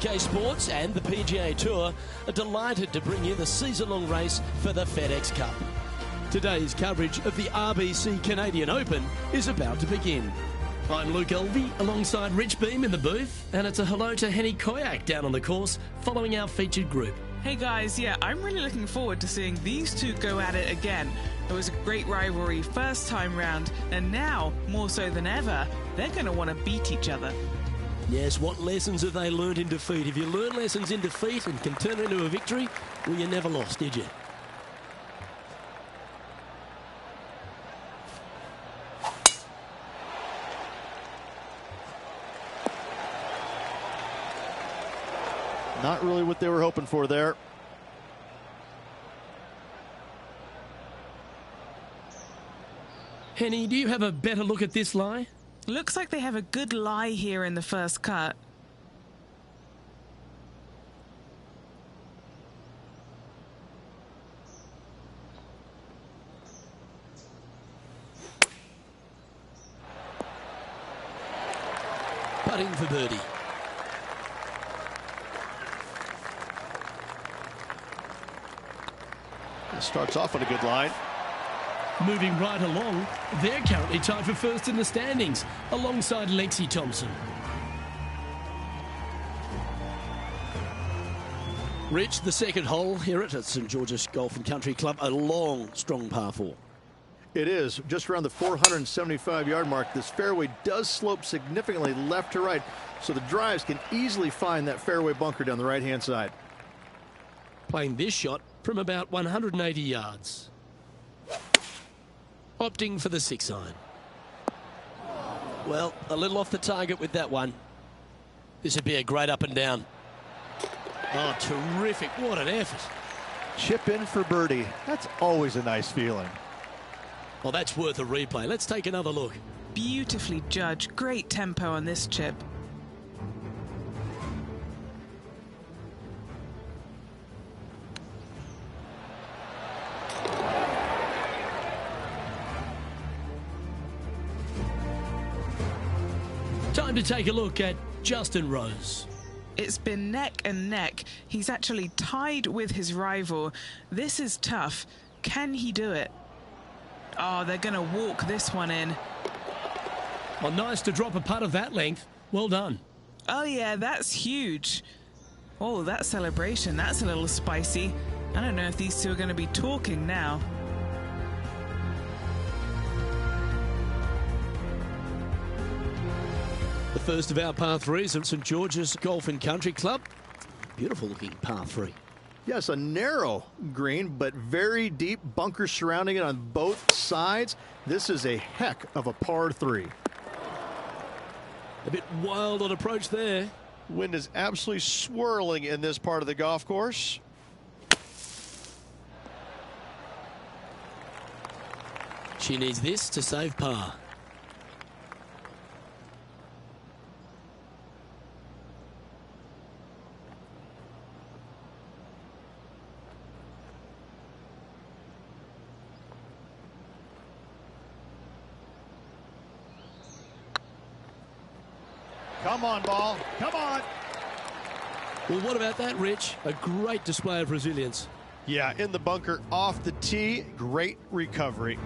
UK Sports and the PGA Tour are delighted to bring you the season-long race for the FedEx Cup. Today's coverage of the RBC Canadian Open is about to begin. I'm Luke Elvey alongside Rich Beam in the booth, and it's a hello to Henny Koyak down on the course following our featured group. Hey guys, yeah, I'm really looking forward to seeing these two go at it again. It was a great rivalry first time round, and now, more so than ever, they're going to want to beat each other. Yes, what lessons have they learned in defeat? If you learn lessons in defeat and can turn it into a victory, well, you never lost, did you? Not really what they were hoping for there. Henny, do you have a better look at this lie? Looks like they have a good lie here in the first cut. Putting for birdie. Starts off on a good line. Moving right along, they're currently tied for first in the standings, alongside Lexi Thompson. Rich, the second hole here at St George's Golf and Country Club, a long, strong par 4. It is just around the 475-yard mark. This fairway does slope significantly left to right, so the drives can easily find that fairway bunker down the right-hand side. Playing this shot from about 180 yards. Opting for the 6-iron. Well, a little off the target with that one. This would be a great up and down. Oh, terrific. What an effort. Chip in for birdie. That's always a nice feeling. Well, that's worth a replay. Let's take another look. Beautifully judged. Great tempo on this chip. Time to take a look at Justin Rose. It's been neck and neck. He's actually tied with his rival. This is tough. Can he do it? Oh, they're going to walk this one in. Well, nice to drop a putt of that length. Well done. Oh, yeah, that's huge. Oh, that celebration, that's a little spicy. I don't know if these two are going to be talking now. The first of our par 3s at St George's Golf and Country Club. Beautiful looking par 3. Yes, a narrow green, but very deep bunkers surrounding it on both sides. This is a heck of a par 3. A bit wild on approach there. Wind is absolutely swirling in this part of the golf course. She needs this to save par. Come on, ball. Come on. Well, what about that, Rich? A great display of resilience. Yeah, in the bunker off the tee. Great recovery.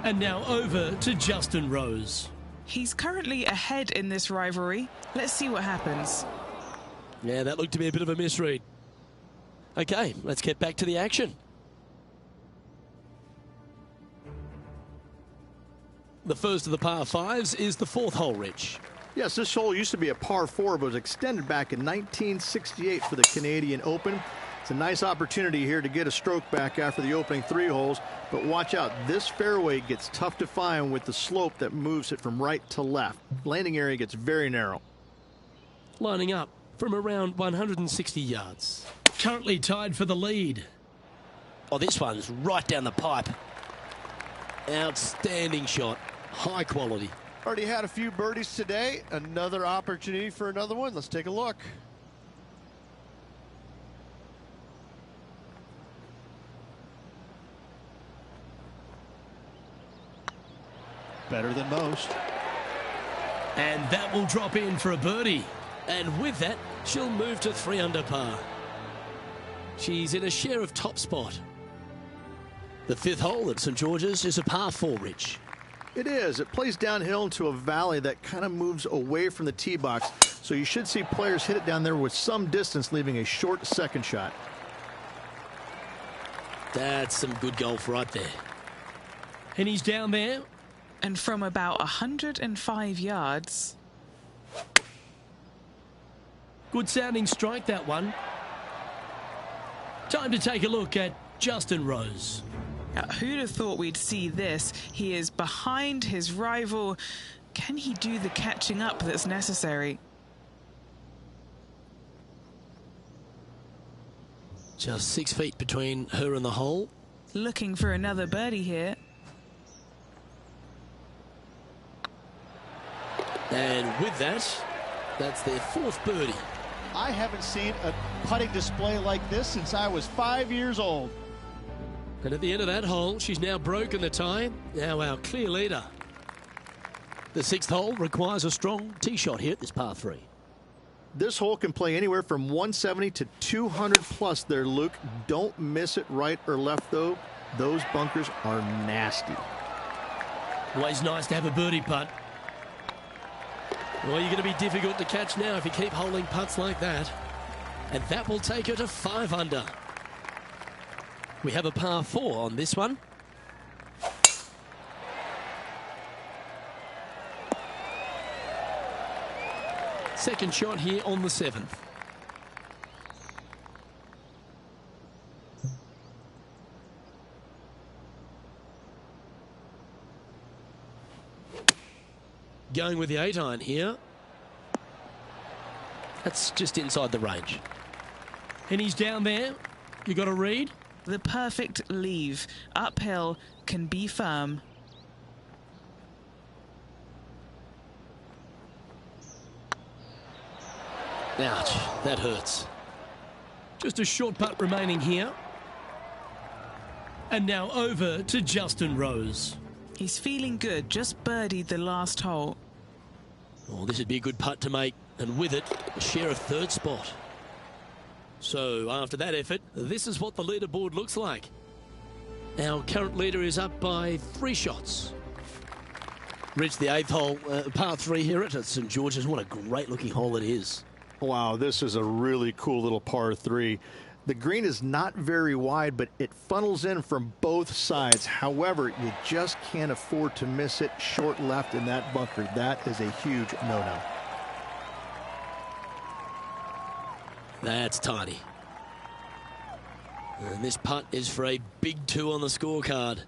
And now over to Justin Rose. He's currently ahead in this rivalry. Let's see what happens. Yeah, that looked to be a bit of a misread. Okay, let's get back to the action. The first of the par 5s is the 4th hole, Rich. Yes, this hole used to be a par 4, but was extended back in 1968 for the Canadian Open. It's a nice opportunity here to get a stroke back after the opening 3 holes, but watch out. This fairway gets tough to find with the slope that moves it from right to left. Landing area gets very narrow. Lining up from around 160 yards. Currently tied for the lead. Oh, this one's right down the pipe. Outstanding shot. High quality. Already had a few birdies today. Another opportunity for another one. Let's take a look. better than most. And that will drop in for a birdie. And with that, she'll move to 3 under par. She's in a share of top spot. The 5th hole at St George's is a par 4, Rich. It is. It plays downhill into a valley that kind of moves away from the tee box. So you should see players hit it down there with some distance, leaving a short second shot. That's some good golf right there. And he's down there. And from about 105 yards. Good sounding strike, that one. Time to take a look at Justin Rose. Who'd have thought we'd see this? He is behind his rival. Can he do the catching up that's necessary? Just 6 feet between her and the hole. Looking for another birdie here. And with that, that's their 4th birdie. I haven't seen a putting display like this since I was 5 years old. And at the end of that hole, she's now broken the tie. Now our clear leader. The 6th hole requires a strong tee shot here at this par 3. This hole can play anywhere from 170 to 200 plus there, Luke. Don't miss it right or left, though. Those bunkers are nasty. Always nice to have a birdie putt. Well, you're going to be difficult to catch now if you keep holding putts like that. And that will take her to 5 under. We have a par 4 on this one. Second shot here on the 7th. Going with the 8-iron here. That's just inside the range. And he's down there. You got to read. The perfect leave. Uphill, can be firm. Ouch, that hurts. Just a short putt remaining here. And now over to Justin Rose. He's feeling good, just birdied the last hole. Oh, this would be a good putt to make, and with it, a share of 3rd spot. So after that effort, this is what the leaderboard looks like. Our current leader is up by 3 shots. Reached the 8th hole, par 3 here at St George's. What a great looking hole it is. Wow, this is a really cool little par 3. The green is not very wide, but it funnels in from both sides. However, you just can't afford to miss it short left in that bunker. That is a huge no-no. That's tiny. And this putt is for a big 2 on the scorecard.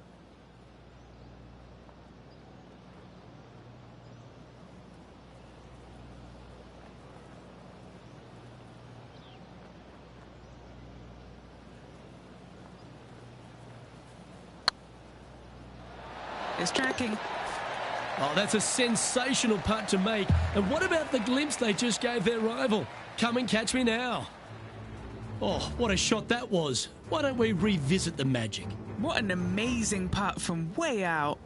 It's tracking. Oh, that's a sensational putt to make. And what about the glimpse they just gave their rival? Come and catch me now. Oh, what a shot that was. Why don't we revisit the magic? What an amazing putt from way out.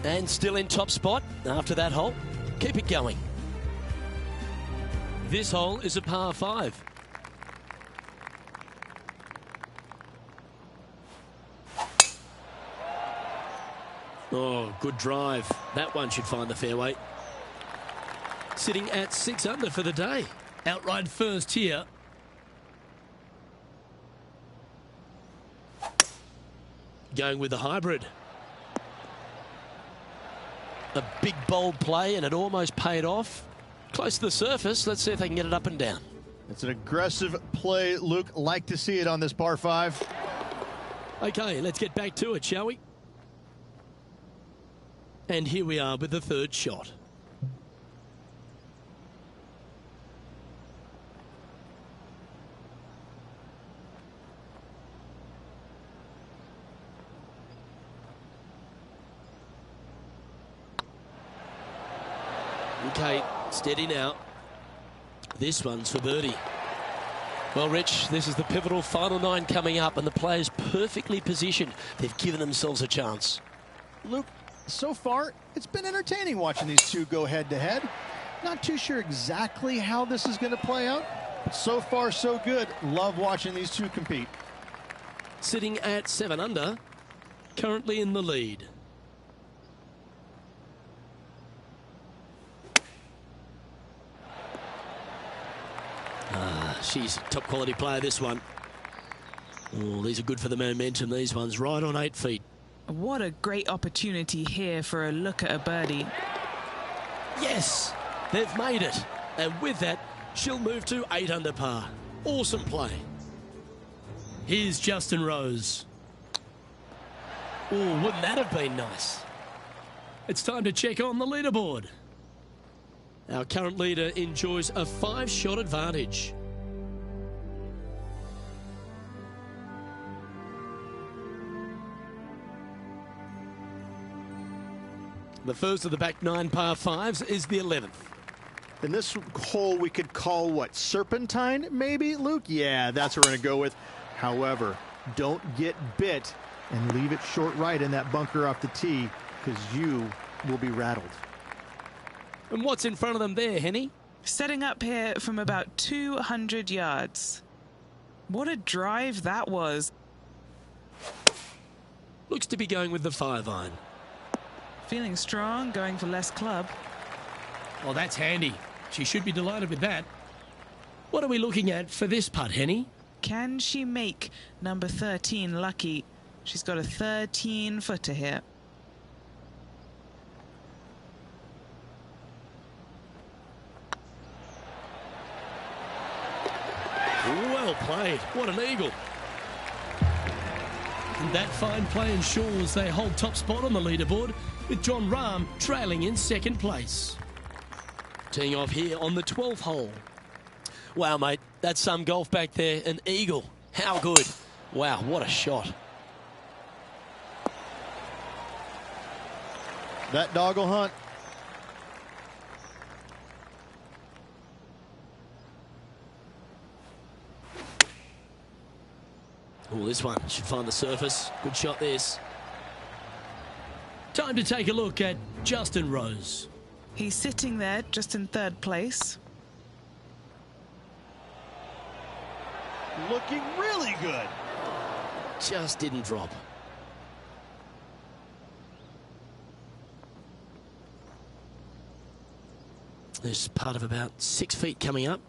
And still in top spot after that hole. Keep it going. This hole is a par 5. Oh, good drive. That one should find the fairway. Sitting at 6 under for the day. Outright first here. Going with the hybrid. A big bold play, and it almost paid off. Close to the surface. Let's see if they can get it up and down. It's an aggressive play, Luke. Like to see it on this par 5. Okay, let's get back to it, shall we? And here we are with the 3rd shot. Okay, steady now. this one's for birdie. Well, Rich, this is the pivotal final 9 coming up, and the players perfectly positioned. They've given themselves a chance. Luke, so far, it's been entertaining watching these two go head-to-head. Not too sure exactly how this is going to play out, but so far, so good. Love watching these two compete. Sitting at 7 under, currently in the lead. She's a top quality player, this one. Oh, these are good for the momentum, these ones, right on 8 feet. What a great opportunity here for a look at a birdie. Yes, they've made it. And with that, she'll move to 8 under par. Awesome play. Here's Justin Rose. Oh, wouldn't that have been nice? It's time to check on the leaderboard. Our current leader enjoys a 5-shot advantage. The first of the back 9 par 5s is the 11th. And this hole we could call what, serpentine maybe, Luke? Yeah, that's what we're going to go with. However, don't get bit and leave it short right in that bunker off the tee, because you will be rattled. And what's in front of them there, Henny? Setting up here from about 200 yards. What a drive that was. Looks to be going with the 5-iron. Feeling strong, going for less club. Oh, that's handy. She should be delighted with that. What are we looking at for this putt, Henny? Can she make number 13 lucky? She's got a 13-footer here. Well played. What an eagle. And that fine play ensures they hold top spot on the leaderboard, with John Rahm trailing in 2nd place. Teeing off here on the 12th hole. Wow, mate, that's some golf back there. An eagle. How good. Wow, what a shot. That dog will hunt. Oh, this one should find the surface. Good shot, this. Time to take a look at Justin Rose. He's sitting there just in 3rd place. Looking really good. Just didn't drop. There's part of about 6 feet coming up.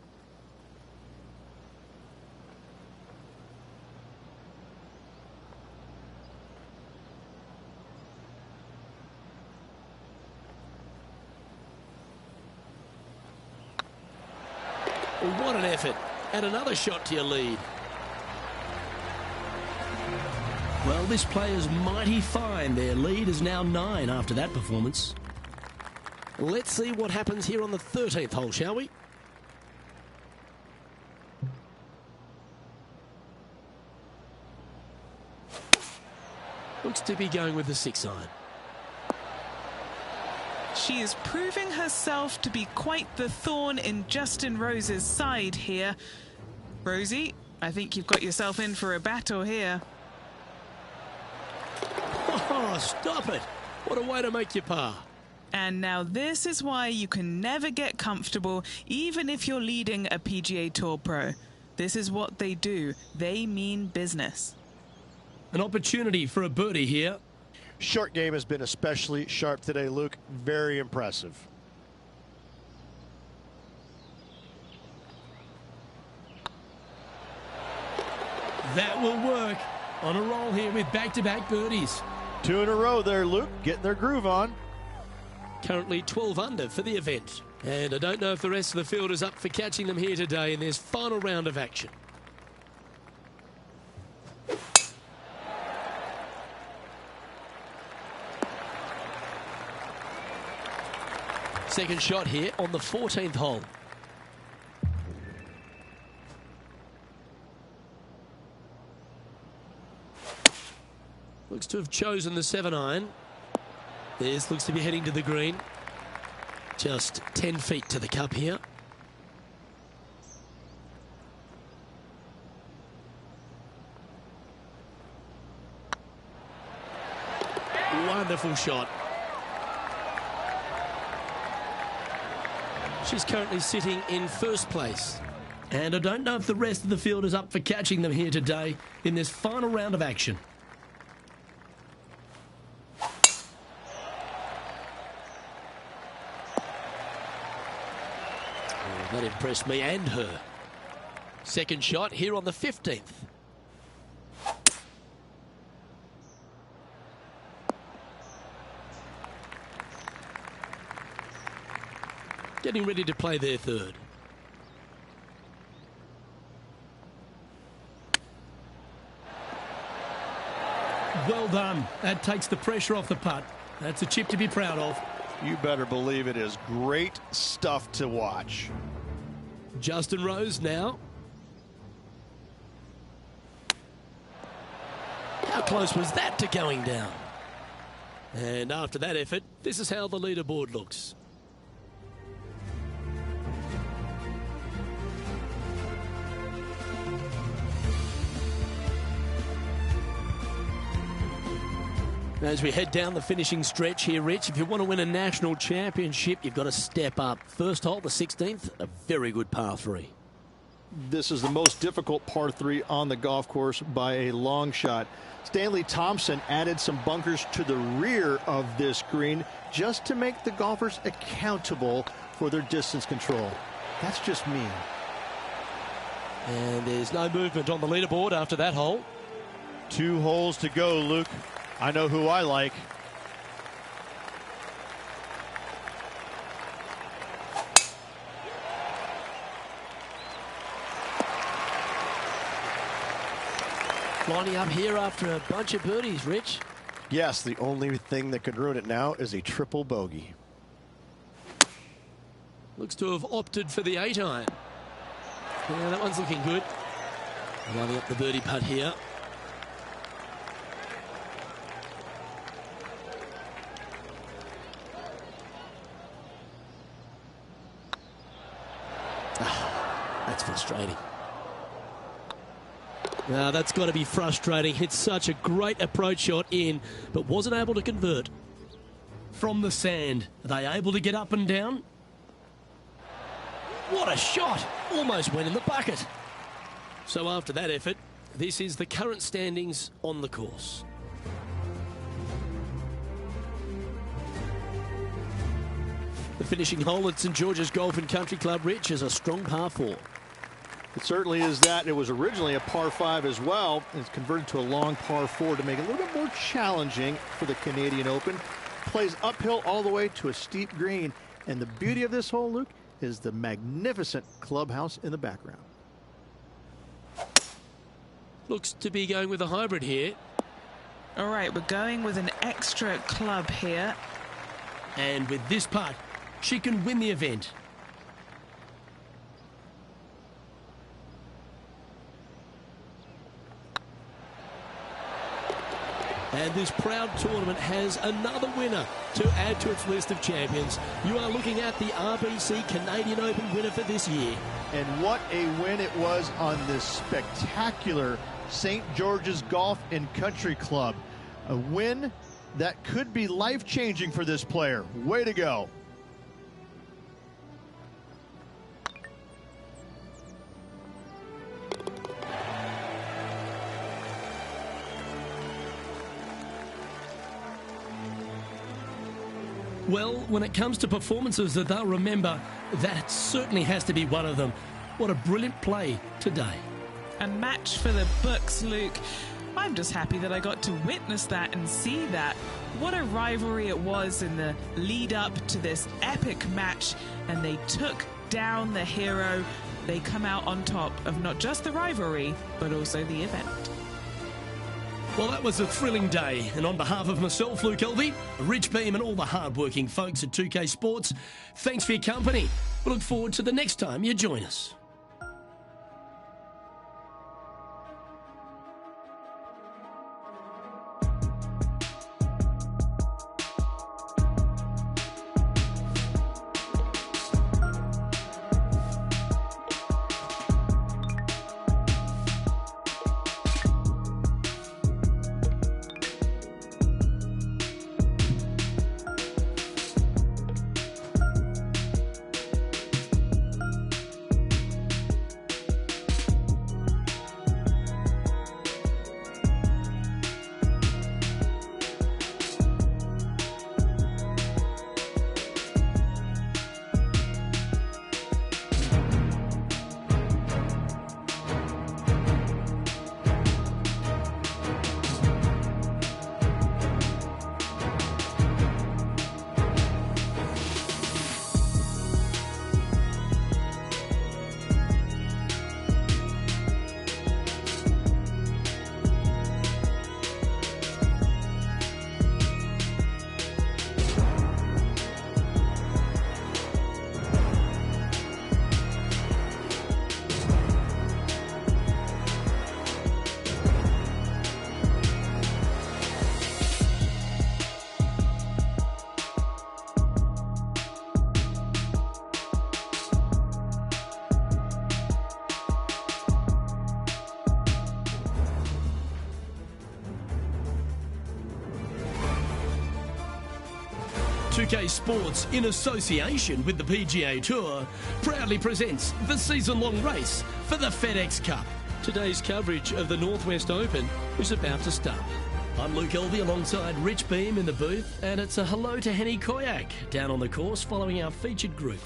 What an effort. And another shot to your lead. Well, this player's mighty fine. Their lead is now 9 after that performance. Let's see what happens here on the 13th hole, shall we? Looks to be going with the 6-iron. She is proving herself to be quite the thorn in Justin Rose's side here. Rosie, I think you've got yourself in for a battle here. Oh, stop it. What a way to make your par. And now this is why you can never get comfortable, even if you're leading a PGA Tour pro. This is what they do. They mean business. An opportunity for a birdie here. Short game has been especially sharp today, Luke. Very impressive. That will work. On a roll here with back-to-back birdies. 2 in a row there, Luke. Getting their groove on. Currently 12 under for the event. And I don't know if the rest of the field is up for catching them here today in this final round of action. Second shot here on the 14th hole. Looks to have chosen the 7-iron. This looks to be heading to the green. Just 10 feet to the cup here. Wonderful shot. She's currently sitting in first place. And I don't know if the rest of the field is up for catching them here today in this final round of action. Oh, that impressed me and her. Second shot here on the 15th. Getting ready to play their third. Well done. That takes the pressure off the putt. That's a chip to be proud of. You better believe it is great stuff to watch. Justin Rose now. How close was that to going down? And after that effort, this is how the leaderboard looks. As we head down the finishing stretch here, Rich, if you want to win a national championship, you've got to step up. First hole, the 16th, a very good par 3. This is the most difficult par 3 on the golf course by a long shot. Stanley Thompson added some bunkers to the rear of this green just to make the golfers accountable for their distance control. That's just mean. And there's no movement on the leaderboard after that hole. 2 holes to go, Luke. I know who I like. Lining up here after a bunch of birdies, Rich. Yes, the only thing that could ruin it now is a triple bogey. Looks to have opted for the 8-iron. Yeah, that one's looking good. Lining up the birdie putt here. That's frustrating. Now that's got to be frustrating. Hit such a great approach shot in, but wasn't able to convert. From the sand, are they able to get up and down? What a shot! Almost went in the bucket. So after that effort, this is the current standings on the course. The finishing hole at St George's Golf and Country Club, Rich, is a strong par 4. It certainly is that. It was originally a par 5 as well. It's converted to a long par 4 to make it a little bit more challenging for the Canadian Open. Plays uphill all the way to a steep green. And the beauty of this hole, Luke, is the magnificent clubhouse in the background. Looks to be going with a hybrid here. All right, we're going with an extra club here. And with this putt, she can win the event. And this proud tournament has another winner to add to its list of champions. You are looking at the RBC Canadian Open winner for this year. And what a win it was on this spectacular St. George's Golf and Country Club. A win that could be life-changing for this player. Way to go. Well, when it comes to performances that they'll remember, that certainly has to be one of them. What a brilliant play today. A match for the books, Luke. I'm just happy that I got to witness that and see that. What a rivalry it was in the lead up to this epic match, and they took down the hero. They come out on top of not just the rivalry, but also the event. Well, that was a thrilling day, and on behalf of myself, Luke Elvey, Rich Beam and all the hard-working folks at 2K Sports, thanks for your company. We look forward to the next time you join us. 2K Sports, in association with the PGA Tour, proudly presents the season-long race for the FedEx Cup. Today's coverage of the Northwest Open is about to start. I'm Luke Elvey alongside Rich Beam in the booth, and it's a hello to Henny Koyak down on the course following our featured group.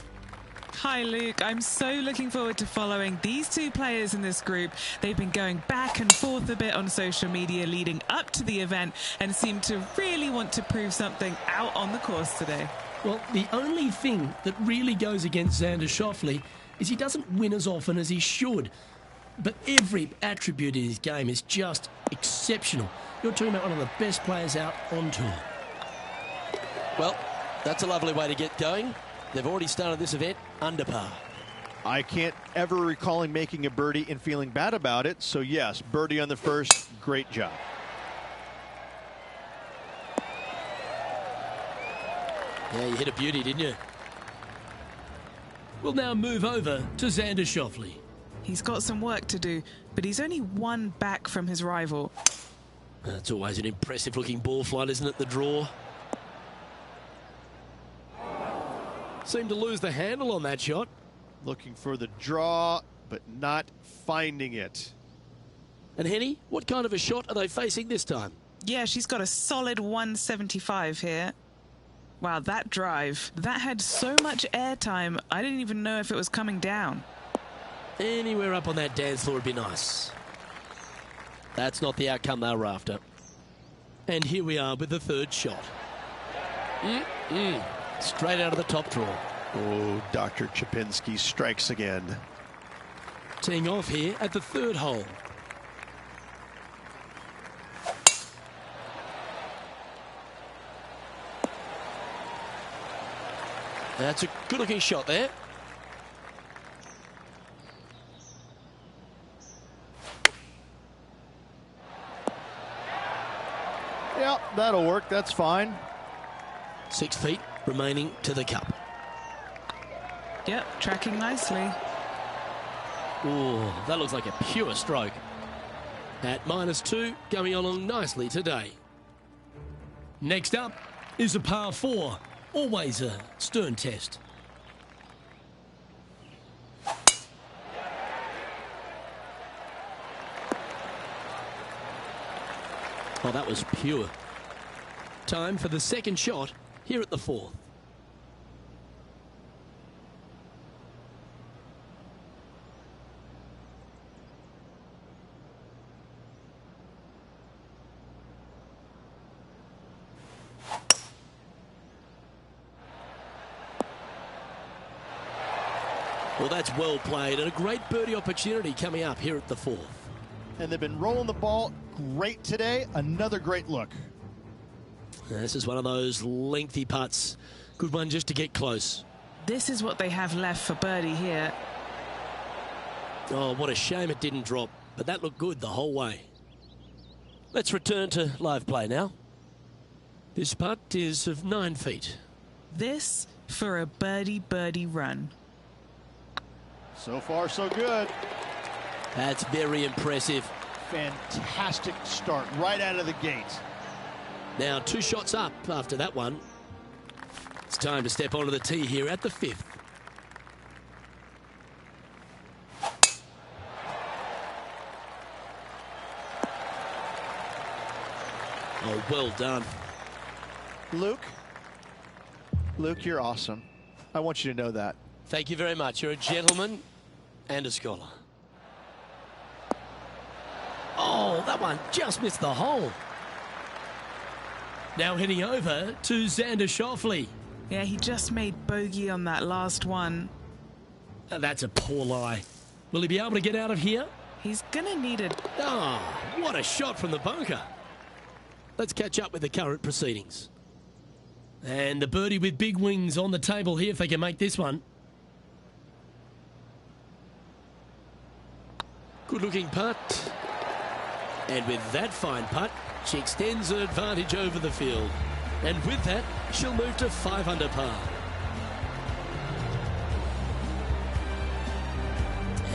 Hi Luke, I'm so looking forward to following these two players in this group. They've been going back and forth a bit on social media leading up to the event and seem to really want to prove something out on the course today. Well, the only thing that really goes against Xander Schauffele is he doesn't win as often as he should. But every attribute in his game is just exceptional. You're talking about one of the best players out on tour. Well, that's a lovely way to get going. They've already started this event under par. I can't ever recall him making a birdie and feeling bad about it. So, yes, birdie on the first. Great job. Yeah, you hit a beauty, didn't you? We'll now move over to Xander Schauffele. He's got some work to do, but he's only one back from his rival. That's always an impressive-looking ball flight, isn't it, the draw? Seemed to lose the handle on that shot. Looking for the draw, but not finding it. And Henny, what kind of a shot are they facing this time? Yeah, she's got a solid 175 here. Wow, that drive. That had so much airtime, I didn't even know if it was coming down. Anywhere up on that dance floor would be nice. That's not the outcome they were after. And here we are with the third shot. Straight out of the top draw. Oh, Dr. Chapinski strikes again. Teeing off here at the third hole. That's a good-looking shot there. Yeah, that'll work. That's fine. 6 feet remaining to the cup. Yep, tracking nicely. Oh, that looks like a pure stroke. At -2, going along nicely today. Next up is a par 4. Always a stern test. Oh, that was pure. Time for the second shot here at the fourth. Well, that's well played and a great birdie opportunity coming up here at the fourth. And they've been rolling the ball great today. Another great look. This is one of those lengthy putts. Good one just to get close. This is what they have left for birdie here. Oh, what a shame it didn't drop, but that looked good the whole way. Let's return to live play now. This putt is of 9 feet. This for a birdie run. So far, so good. That's very impressive. Fantastic start right out of the gate. Now 2 shots up after that one. It's time to step onto the tee here at the fifth. Oh, well done. Luke, you're awesome. I want you to know that. Thank you very much. You're a gentleman and a scholar. Oh, that one just missed the hole. Now heading over to Xander Schauffele. Yeah, he just made bogey on that last one. That's a poor lie. Will he be able to get out of here? He's gonna need it. Oh, what a shot from the bunker. Let's catch up with the current proceedings. And the birdie with big wings on the table here if they can make this one. Good looking putt. And with that fine putt, she extends her advantage over the field. And with that, she'll move to 5 under par.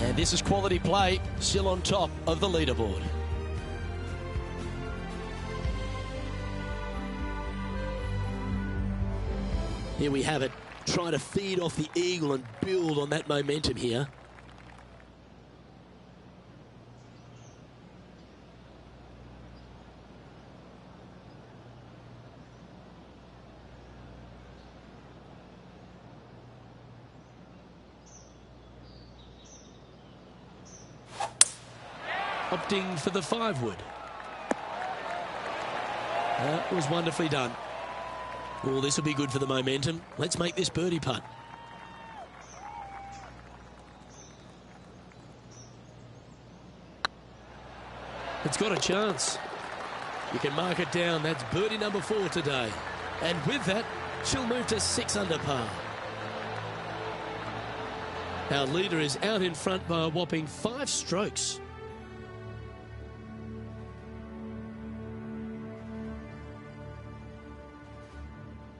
And this is quality play, still on top of the leaderboard. Here we have it, trying to feed off the eagle and build on that momentum here. Opting for the 5-wood. That was wonderfully done. Oh, this will be good for the momentum. Let's make this birdie putt. It's got a chance. You can mark it down. That's birdie number 4 today. And with that, she'll move to 6 under par. Our leader is out in front by a whopping 5 strokes.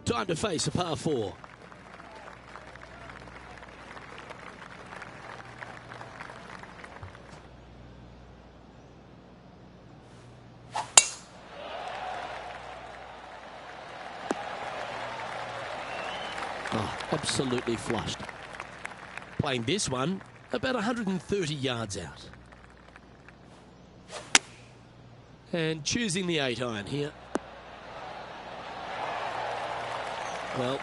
Time to face a par 4. Oh, absolutely flushed. Playing this one about 130 yards out. And choosing the 8-iron here. Well,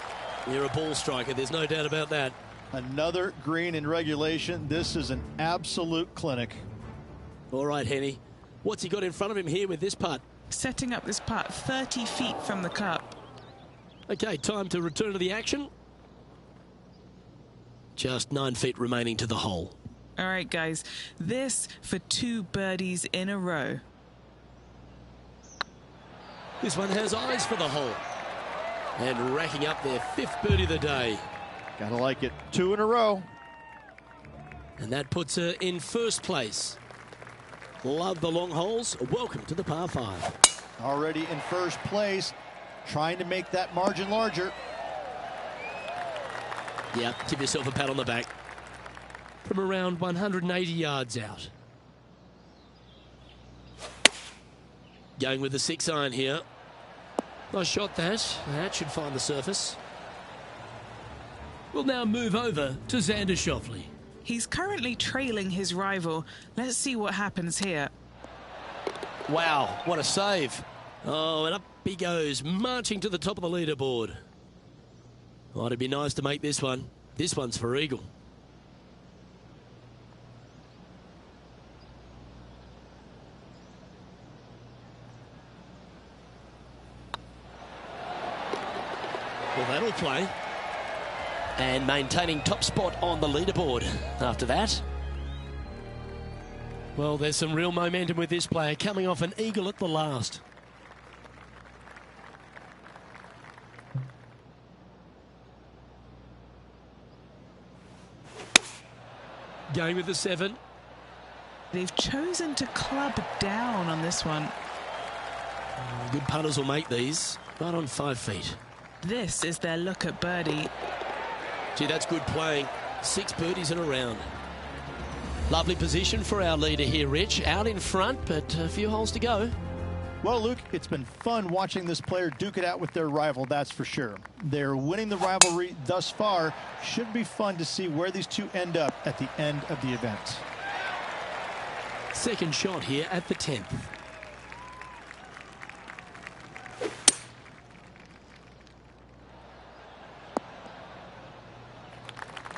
you're a ball striker, there's no doubt about that. Another green in regulation. This is an absolute clinic. All right, Henny. What's he got in front of him here with this putt? Setting up this putt 30 feet from the cup. Okay, time to return to the action. Just 9 feet remaining to the hole. All right, guys. This for 2 birdies in a row. This one has eyes for the hole. And racking up their 5th birdie of the day. Gotta like it. 2 in a row. And that puts her in first place. Love the long holes. Welcome to the par 5. Already in first place. Trying to make that margin larger. Yeah, give yourself a pat on the back. From around 180 yards out. Going with the 6-iron here. Nice shot that. That should find the surface. We'll now move over to Xander Schauffele. He's currently trailing his rival. Let's see what happens here. Wow, what a save. Oh, and up he goes, marching to the top of the leaderboard. Oh, it'd be nice to make this one. This one's for eagle. Well, that'll play. And maintaining top spot on the leaderboard after that. Well, there's some real momentum with this player coming off an eagle at the last. Going with the 7. They've chosen to club down on this one. Good putters will make these. Right on 5 feet. This is their look at birdie. Gee, that's good playing. 6 birdies in a round. Lovely position for our leader here, Rich. Out in front, but a few holes to go. Well, Luke, it's been fun watching this player duke it out with their rival, that's for sure. They're winning the rivalry thus far. Should be fun to see where these two end up at the end of the event. Second shot here at the 10th.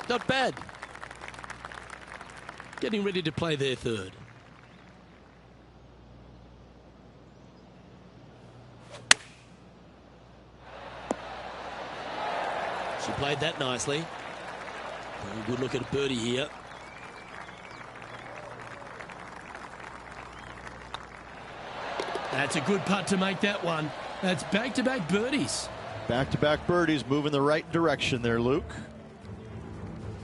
Not bad. Getting ready to play their third. She played that nicely. A good look at a birdie here. That's a good putt to make that one. That's back-to-back birdies. Back-to-back birdies, moving the right direction there, Luke.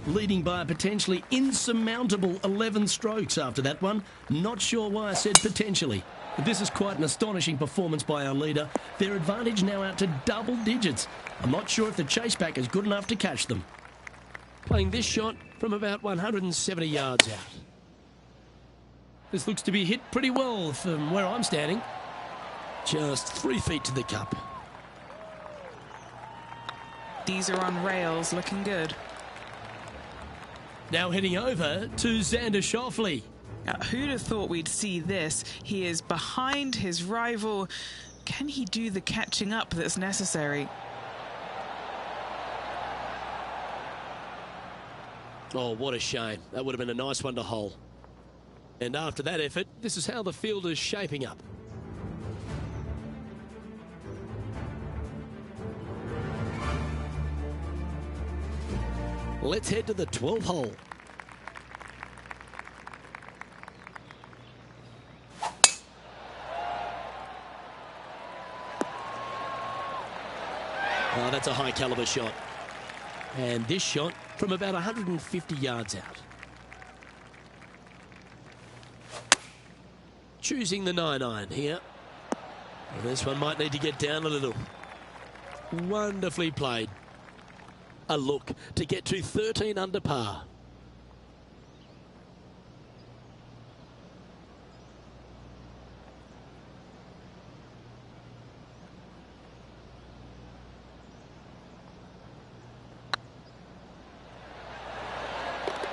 Leading by a potentially insurmountable 11 strokes after that one. Not sure why I said potentially. But this is quite an astonishing performance by our leader. Their advantage now out to double digits. I'm not sure if the chase back is good enough to catch them. Playing this shot from about 170 yards out. This looks to be hit pretty well from where I'm standing. Just 3 feet to the cup. These are on rails, looking good. Now heading over to Xander Schauffele. Who'd have thought we'd see this? He is behind his rival. Can he do the catching up that's necessary? Oh, what a shame. That would have been a nice one to hole. And after that effort, this is how the field is shaping up. Let's head to the 12th hole. Oh, that's a high caliber shot. And this shot from about 150 yards out. Choosing the 9-iron here. Well, this one might need to get down a little. Wonderfully played. A look to get to 13 under par.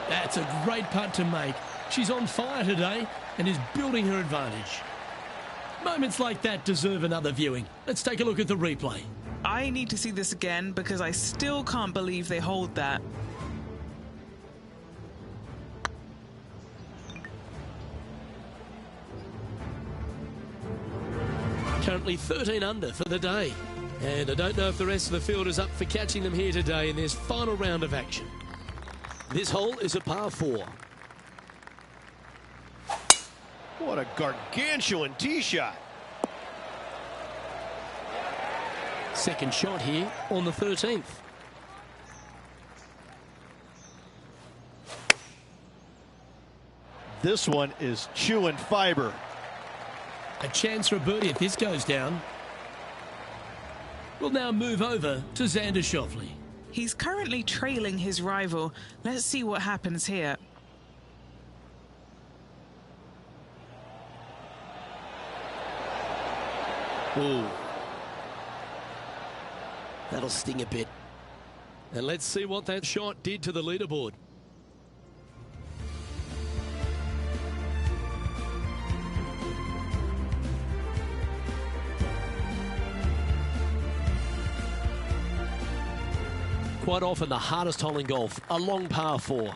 That's a great putt to make. She's on fire today and is building her advantage. Moments like that deserve another viewing. Let's take a look at the replay. I need to see this again because I still can't believe they hold that. Currently 13 under for the day. And I don't know if the rest of the field is up for catching them here today in this final round of action. This hole is a par 4. What a gargantuan tee shot. Second shot here on the 13th. This one is chewing fiber. A chance for a birdie if this goes down. We'll now move over to Xander Schauffele. He's currently trailing his rival. Let's see what happens here. Ooh. That'll sting a bit. And let's see what that shot did to the leaderboard. Quite often the hardest hole in golf, a long par 4.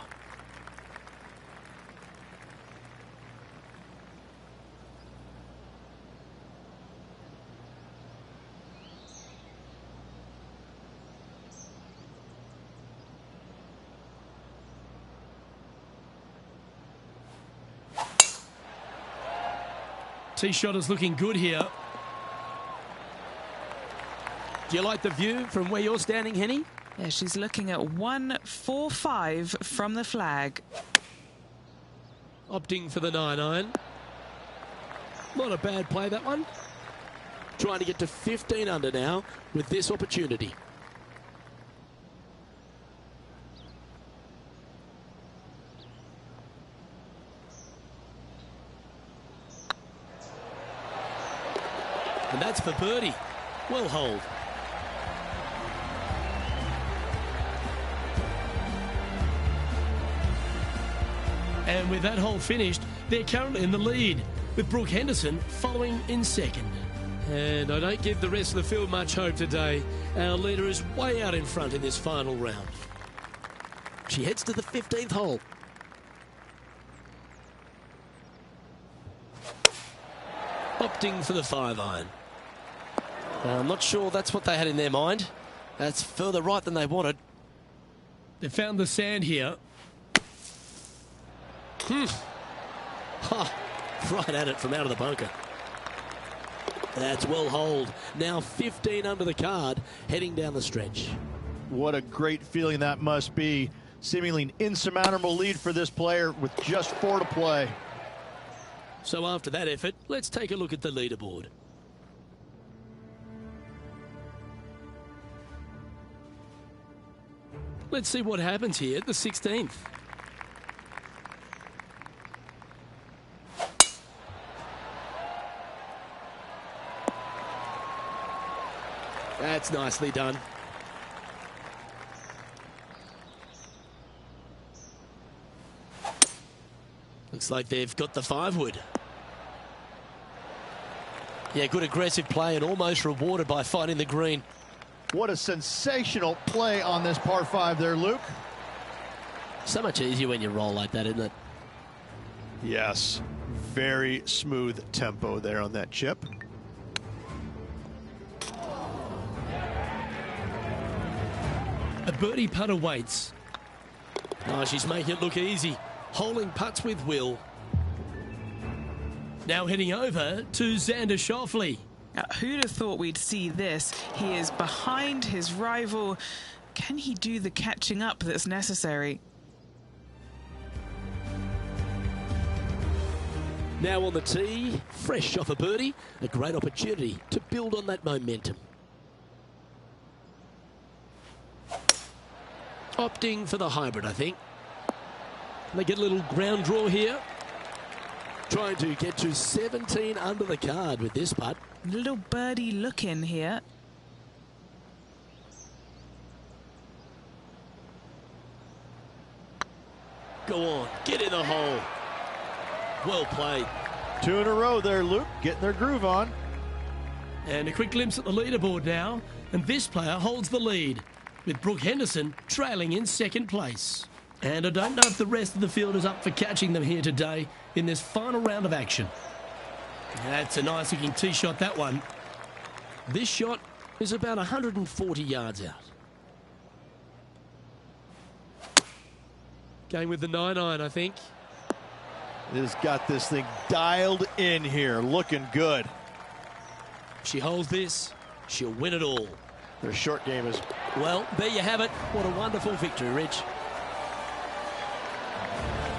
Tee shot is looking good here. Do you like the view from where you're standing, Henny? Yeah, she's looking at 145 from the flag. Opting for the 9-iron. Not a bad play, that one. Trying to get to 15 under now with this opportunity. And that's for birdie. Well holed. And with that hole finished, they're currently in the lead, with Brooke Henderson following in second. And I don't give the rest of the field much hope today. Our leader is way out in front in this final round. She heads to the 15th hole. Opting for the 5-iron. I'm not sure that's what they had in their mind. That's further right than they wanted. They found the sand here. Right at it from out of the bunker. That's well holed. Now 15 under the card, heading down the stretch. What a great feeling that must be. Seemingly an insurmountable lead for this player with just 4 to play. So after that effort, let's take a look at the leaderboard. Let's see what happens here at the 16th. That's nicely done. Looks like they've got the 5-wood. Yeah, good aggressive play and almost rewarded by finding the green. What a sensational play on this par 5 there, Luke. So much easier when you roll like that, isn't it? Yes, very smooth tempo there on that chip. A birdie putt awaits. Oh, she's making it look easy. Holding putts with will. Now heading over to Xander Schauffele. Who'd have thought we'd see this? He is behind his rival. Can he do the catching up that's necessary? Now on the tee, fresh off a birdie, a great opportunity to build on that momentum. Opting for the hybrid, I think. They get a little ground draw here. Trying to get to 17 under the card with this putt. Little birdie look in here. Go on, get in the hole. Well played. 2 in a row there, Luke, getting their groove on. And a quick glimpse at the leaderboard now. And this player holds the lead, with Brooke Henderson trailing in second place. And I don't know if the rest of the field is up for catching them here today in this final round of action. That's a nice looking tee shot, that one. This shot is about 140 yards out. Going with the 9-iron, I think. It has got this thing dialed in here, looking good. If she holds this, she'll win it all. Their short game is... Well, there you have it. What a wonderful victory, Rich.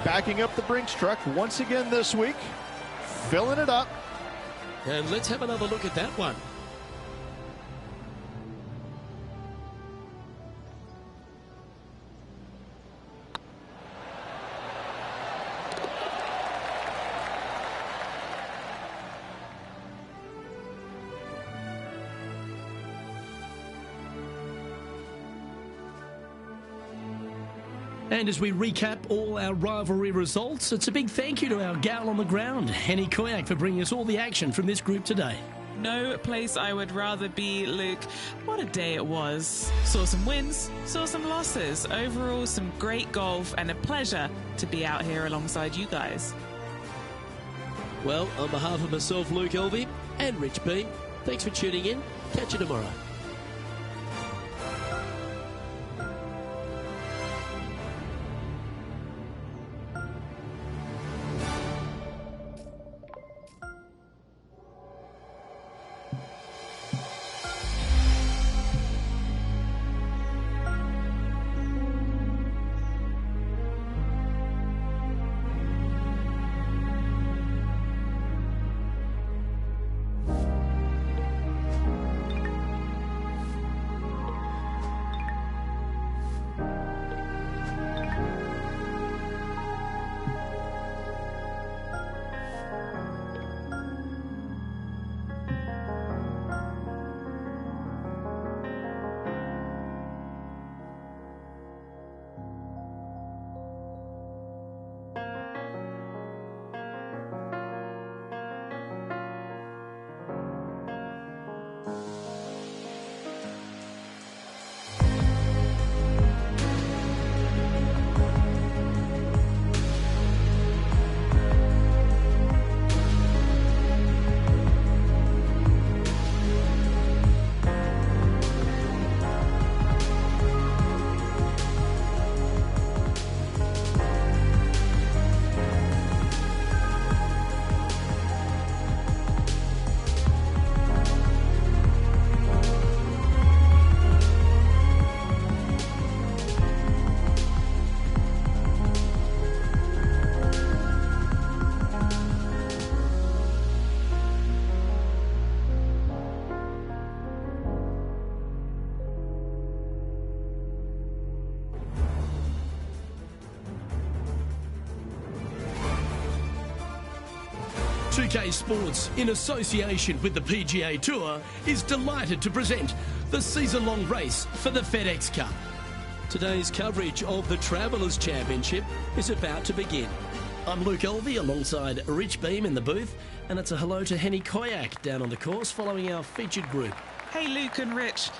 Backing up the Brinks truck once again this week, filling it up. And let's have another look at that one. And as we recap all our rivalry results, it's a big thank you to our gal on the ground, Henny Koyak, for bringing us all the action from this group today. No place I would rather be, Luke. What a day it was. Saw some wins, saw some losses. Overall, some great golf and a pleasure to be out here alongside you guys. Well, on behalf of myself, Luke Elvey, and Rich Beam, thanks for tuning in. Catch you tomorrow. PGA Sports, in association with the PGA Tour, is delighted to present the season-long race for the FedEx Cup. Today's coverage of the Travelers Championship is about to begin. I'm Luke Elvey alongside Rich Beam in the booth, and it's a hello to Henny Koyak down on the course following our featured group. Hey Luke and Rich,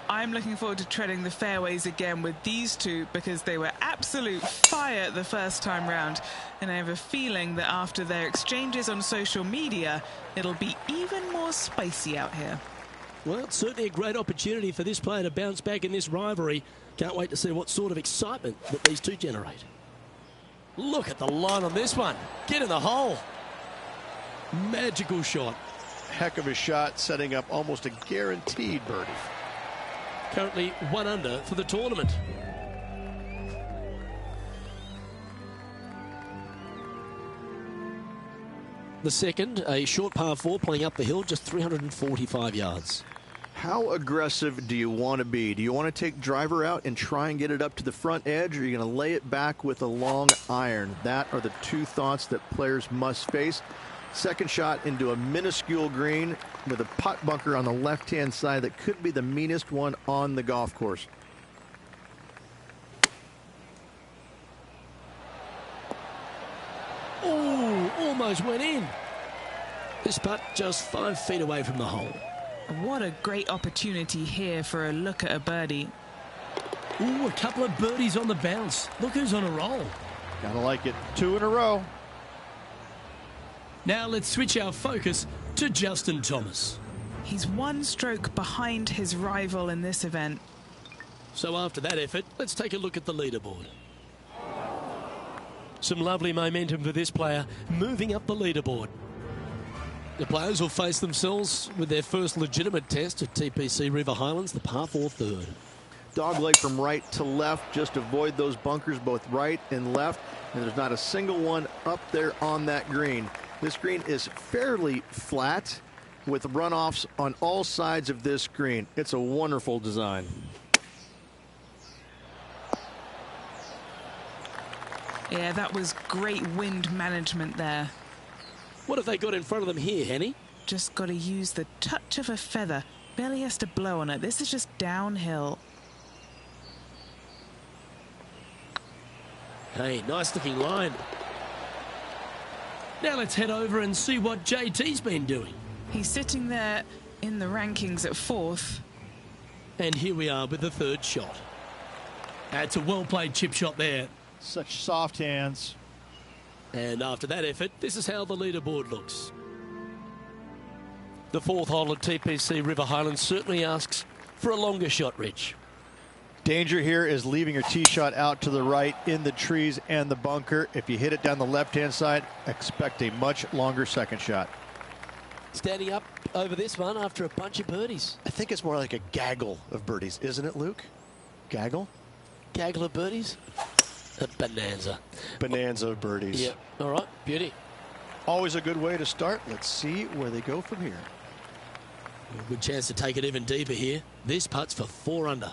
I'm looking forward to treading the fairways again with these two because they were absolute fire the first time round, and I have a feeling that after their exchanges on social media, it'll be even more spicy out here. Well, it's certainly a great opportunity for this player to bounce back in this rivalry. Can't wait to see what sort of excitement that these two generate. Look at the line on this one. Get in the hole. Magical shot. Heck of a shot, setting up almost a guaranteed birdie. Currently 1 under for the tournament. The second, a short par 4 playing up the hill, just 345 yards. How aggressive do you want to be? Do you want to take driver out and try and get it up to the front edge, or are you going to lay it back with a long iron? That are the two thoughts that players must face. Second shot into a minuscule green with a putt bunker on the left-hand side that could be the meanest one on the golf course. Oh, almost went in. This putt just 5 feet away from the hole. What a great opportunity here for a look at a birdie. Ooh, a couple of birdies on the bounce. Look who's on a roll. Gotta like it. 2 in a row. Now let's switch our focus to Justin Thomas. He's 1 stroke behind his rival in this event. So after that effort, let's take a look at the leaderboard. Some lovely momentum for this player, moving up the leaderboard. The players will face themselves with their first legitimate test at TPC River Highlands, the par 4 third. Dogleg from right to left. Just avoid those bunkers both right and left. And there's not a single one up there on that green. This green is fairly flat with runoffs on all sides of this green. It's a wonderful design. Yeah, that was great wind management there. What have they got in front of them here, Henny? Just got to use the touch of a feather. Barely has to blow on it. This is just downhill. Hey, nice looking line. Now let's head over and see what JT's been doing. He's sitting there in the rankings at 4th. And here we are with the 3rd shot. That's a well-played chip shot there. Such soft hands. And after that effort, this is how the leaderboard looks. The 4th hole at TPC River Highlands certainly asks for a longer shot, Rich. Danger here is leaving your tee shot out to the right in the trees and the bunker. If you hit it down the left-hand side, expect a much longer second shot. Standing up over this one after a bunch of birdies. I think it's more like a gaggle of birdies, isn't it, Luke? Gaggle? Gaggle of birdies? A bonanza. Bonanza of birdies. Yeah, all right, beauty. Always a good way to start. Let's see where they go from here. A good chance to take it even deeper here. This putt's for 4 under.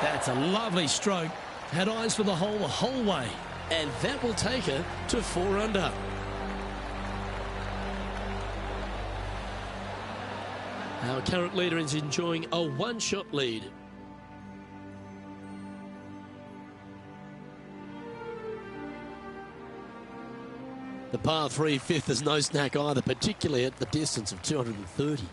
That's a lovely stroke. Had eyes for the hole the whole way. And that will take her to 4 under. Our current leader is enjoying a 1-shot lead. The par 3 5th is no snack either, particularly at the distance of 230.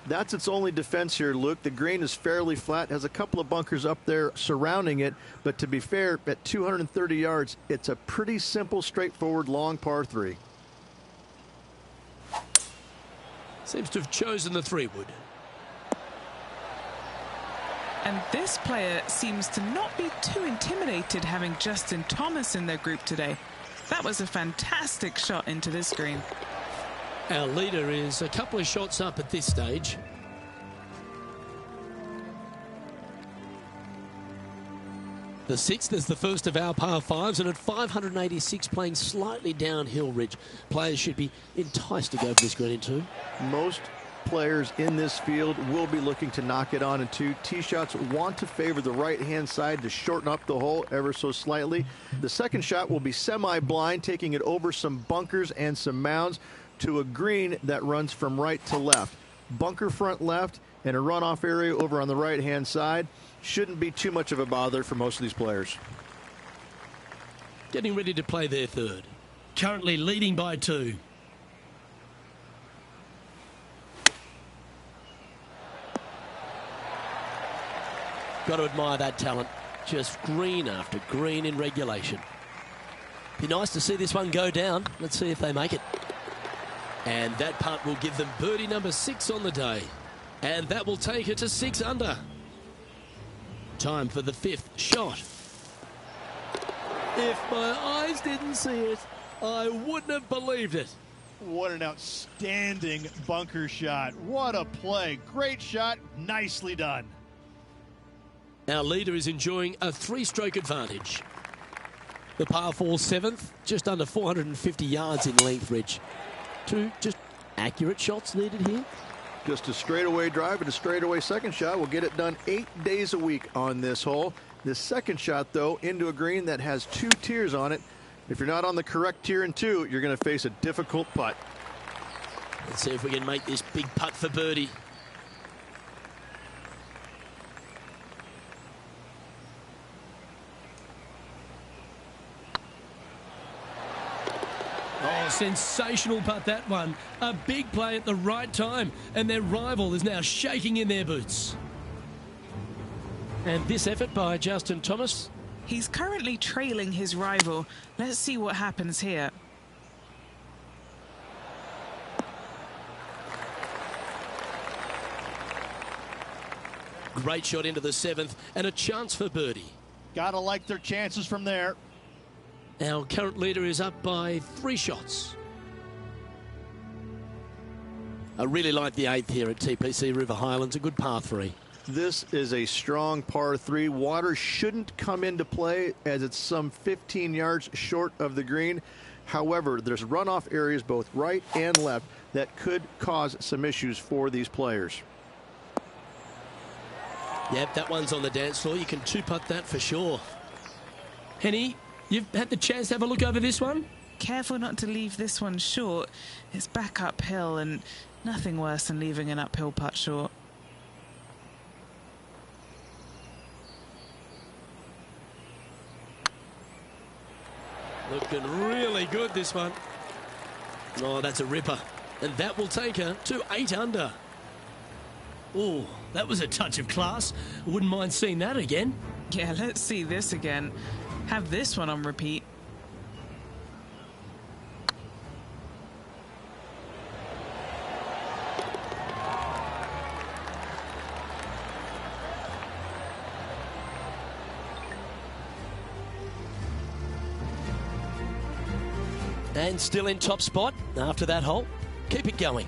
That's its only defense here, Luke. The green is fairly flat, has a couple of bunkers up there surrounding it, but to be fair, at 230 yards, it's a pretty simple, straightforward, long par 3. Seems to have chosen the 3-wood. And this player seems to not be too intimidated having Justin Thomas in their group today. That was a fantastic shot into this green. Our leader is a couple of shots up at this stage. The 6th is the first of our par 5s, and at 586 playing slightly downhill, Ridge. Players should be enticed to go for this green in 2. Most players in this field will be looking to knock it on in two. Tee shots want to favor the right-hand side to shorten up the hole ever so slightly. The second shot will be semi-blind, taking it over some bunkers and some mounds to a green that runs from right to left. Bunker front left and a runoff area over on the right-hand side. Shouldn't be too much of a bother for most of these players. Getting ready to play their third. Currently leading by 2. Got to admire that talent. Just green after green in regulation. Be nice to see this one go down. Let's see if they make it. And that putt will give them birdie number 6 on the day. And that will take it to 6 under. Time for the 5th shot. If my eyes didn't see it, I wouldn't have believed it. What an outstanding bunker shot. What a play. Great shot. Nicely done. Our leader is enjoying a 3-stroke advantage. The par 4 7th, just under 450 yards in length, Rich. 2 just accurate shots needed here. Just a straightaway drive and a straightaway second shot will get it done 8 days a week on this hole. This second shot, though, into a green that has 2 tiers on it. If you're not on the correct tier in 2, you're going to face a difficult putt. Let's see if we can make this big putt for birdie. Oh, sensational putt, that one. A big play at the right time, and their rival is now shaking in their boots. And this effort by Justin Thomas. He's currently trailing his rival. Let's see what happens here. Great shot into the 7th, and a chance for birdie. Gotta like their chances from there. Our current leader is up by 3 shots. I really like the 8th here at TPC River Highlands, a good par 3. This is a strong par 3. Water shouldn't come into play as it's some 15 yards short of the green. However, there's runoff areas both right and left that could cause some issues for these players. Yep, that one's on the dance floor. You can 2-putt that for sure. Henny, you've had the chance to have a look over this one? Careful not to leave this one short. It's back uphill, and nothing worse than leaving an uphill putt short. Looking really good, this one. Oh, that's a ripper. And that will take her to 8 under. Oh, that was a touch of class. Wouldn't mind seeing that again. Yeah, let's see this again. Have this one on repeat. And still in top spot after that hole. Keep it going.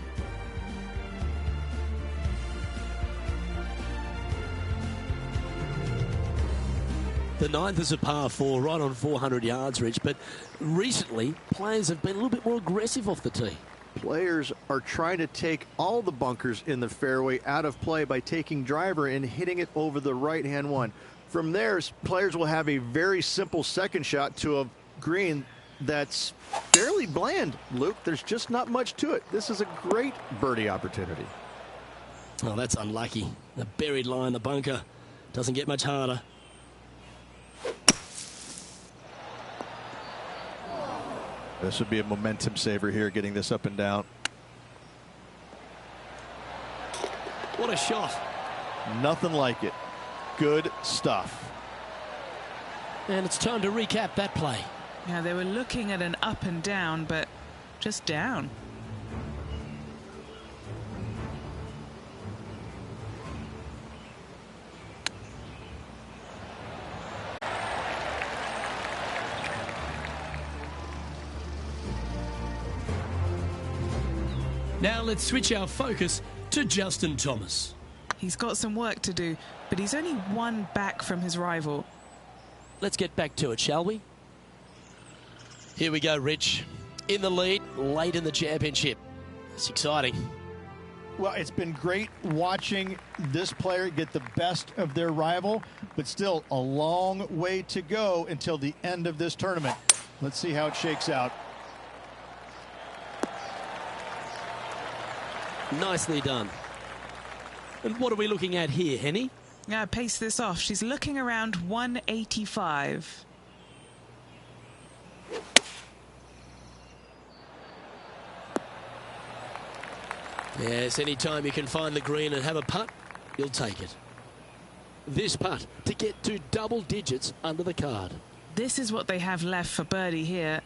The 9th is a par 4, right on 400 yards, Rich, but recently players have been a little bit more aggressive off the tee. Players are trying to take all the bunkers in the fairway out of play by taking driver and hitting it over the right-hand one. From there, players will have a very simple second shot to a green that's fairly bland, Luke. There's just not much to it. This is a great birdie opportunity. Oh, that's unlucky. The buried line, the bunker, doesn't get much harder. This would be a momentum saver here, getting this up and down. What a shot. Nothing like it. Good stuff. And it's time to recap that play. Yeah, they were looking at an up and down, but just down. Now let's switch our focus to Justin Thomas. He's got some work to do, but he's only 1 back from his rival. Let's get back to it, shall we? Here we go, Rich. In the lead, late in the championship. It's exciting. Well, it's been great watching this player get the best of their rival, but still a long way to go until the end of this tournament. Let's see how it shakes out. Nicely done. And what are we looking at here, Henny? Yeah, pace this off. She's looking around 185. Yes, any time you can find the green and have a putt, you'll take it. This putt to get to double digits under the card. This is what they have left for birdie here.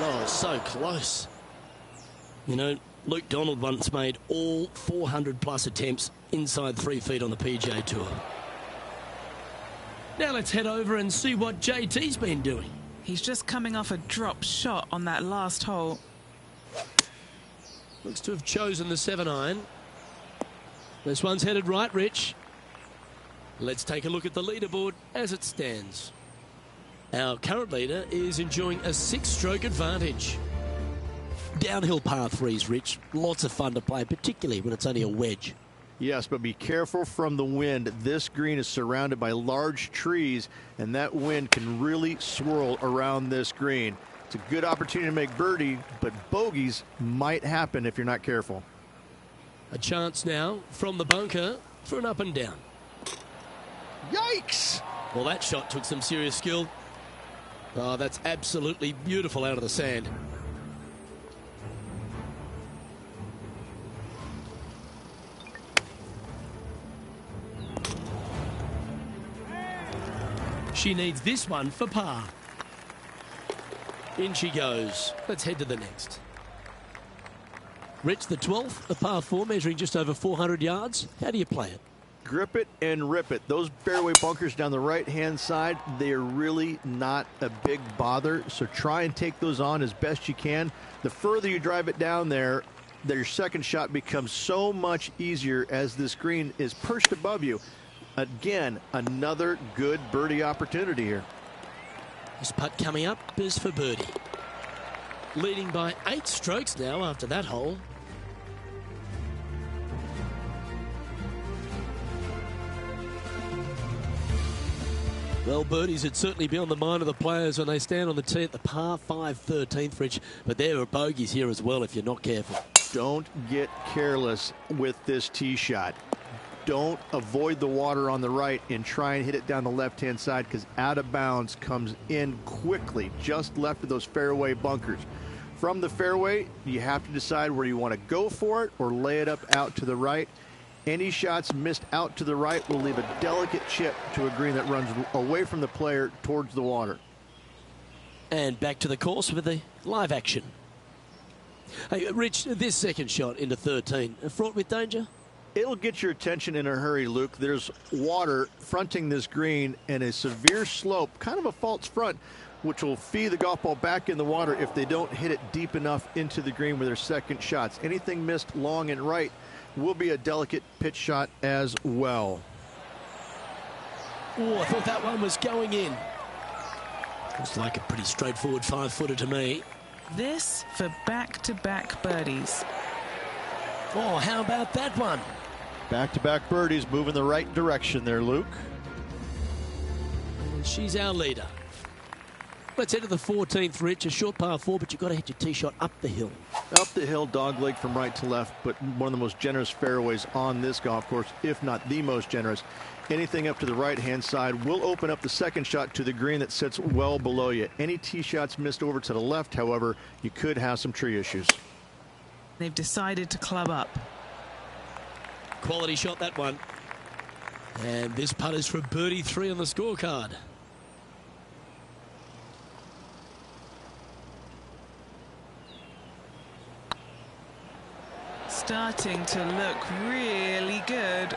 Oh, so close. You know, Luke Donald once made all 400-plus attempts inside 3 feet on the PGA Tour. Now let's head over and see what JT's been doing. He's just coming off a drop shot on that last hole. Looks to have chosen the 7-iron. This one's headed right, Rich. Let's take a look at the leaderboard as it stands. Our current leader is enjoying a 6-stroke advantage. Downhill par 3s, Rich. Lots of fun to play, particularly when it's only a wedge. Yes, but be careful from the wind. This green is surrounded by large trees, and that wind can really swirl around this green. It's a good opportunity to make birdie, but bogeys might happen if you're not careful. A chance now from the bunker for an up and down. Yikes! Well, that shot took some serious skill. Oh, that's absolutely beautiful out of the sand. She needs this one for par. In she goes. Let's head to the next. Rich, the 12th, a par 4, measuring just over 400 yards. How do you play it? Grip it and rip it. Those fairway bunkers down the right-hand side, they are really not a big bother, so try and take those on as best you can. The further you drive it down there, your second shot becomes so much easier as this green is perched above you. Again, another good birdie opportunity here. This putt coming up is for birdie. Leading by 8 strokes now after that hole. Well, birdies would certainly be on the mind of the players when they stand on the tee at the par 5 13th, Rich. But there are bogeys here as well if you're not careful. Don't get careless with this tee shot. Don't avoid the water on the right and try and hit it down the left-hand side, because out of bounds comes in quickly, just left of those fairway bunkers. From the fairway, you have to decide where you want to go for it or lay it up out to the right. Any shots missed out to the right will leave a delicate chip to a green that runs away from the player towards the water. And back to the course with the live action. Hey, Rich, this second shot into 13, fraught with danger? It'll get your attention in a hurry, Luke. There's water fronting this green and a severe slope, kind of a false front, which will feed the golf ball back in the water if they don't hit it deep enough into the green with their second shots. Anything missed long and right will be a delicate pitch shot as well. Oh, I thought that one was going in. Looks like a pretty straightforward 5-footer to me. This for back-to-back birdies. Oh, how about that one? Back-to-back birdies move in the right direction there, Luke. And she's our leader. Let's head to the 14th, Rich. A short par 4, but you've got to hit your tee shot up the hill. Up the hill, dogleg from right to left, but one of the most generous fairways on this golf course, if not the most generous. Anything up to the right-hand side will open up the second shot to the green that sits well below you. Any tee shots missed over to the left, however, you could have some tree issues. They've decided to club up. Quality shot, that one. And this putt is for birdie 3 on the scorecard. starting to look really good.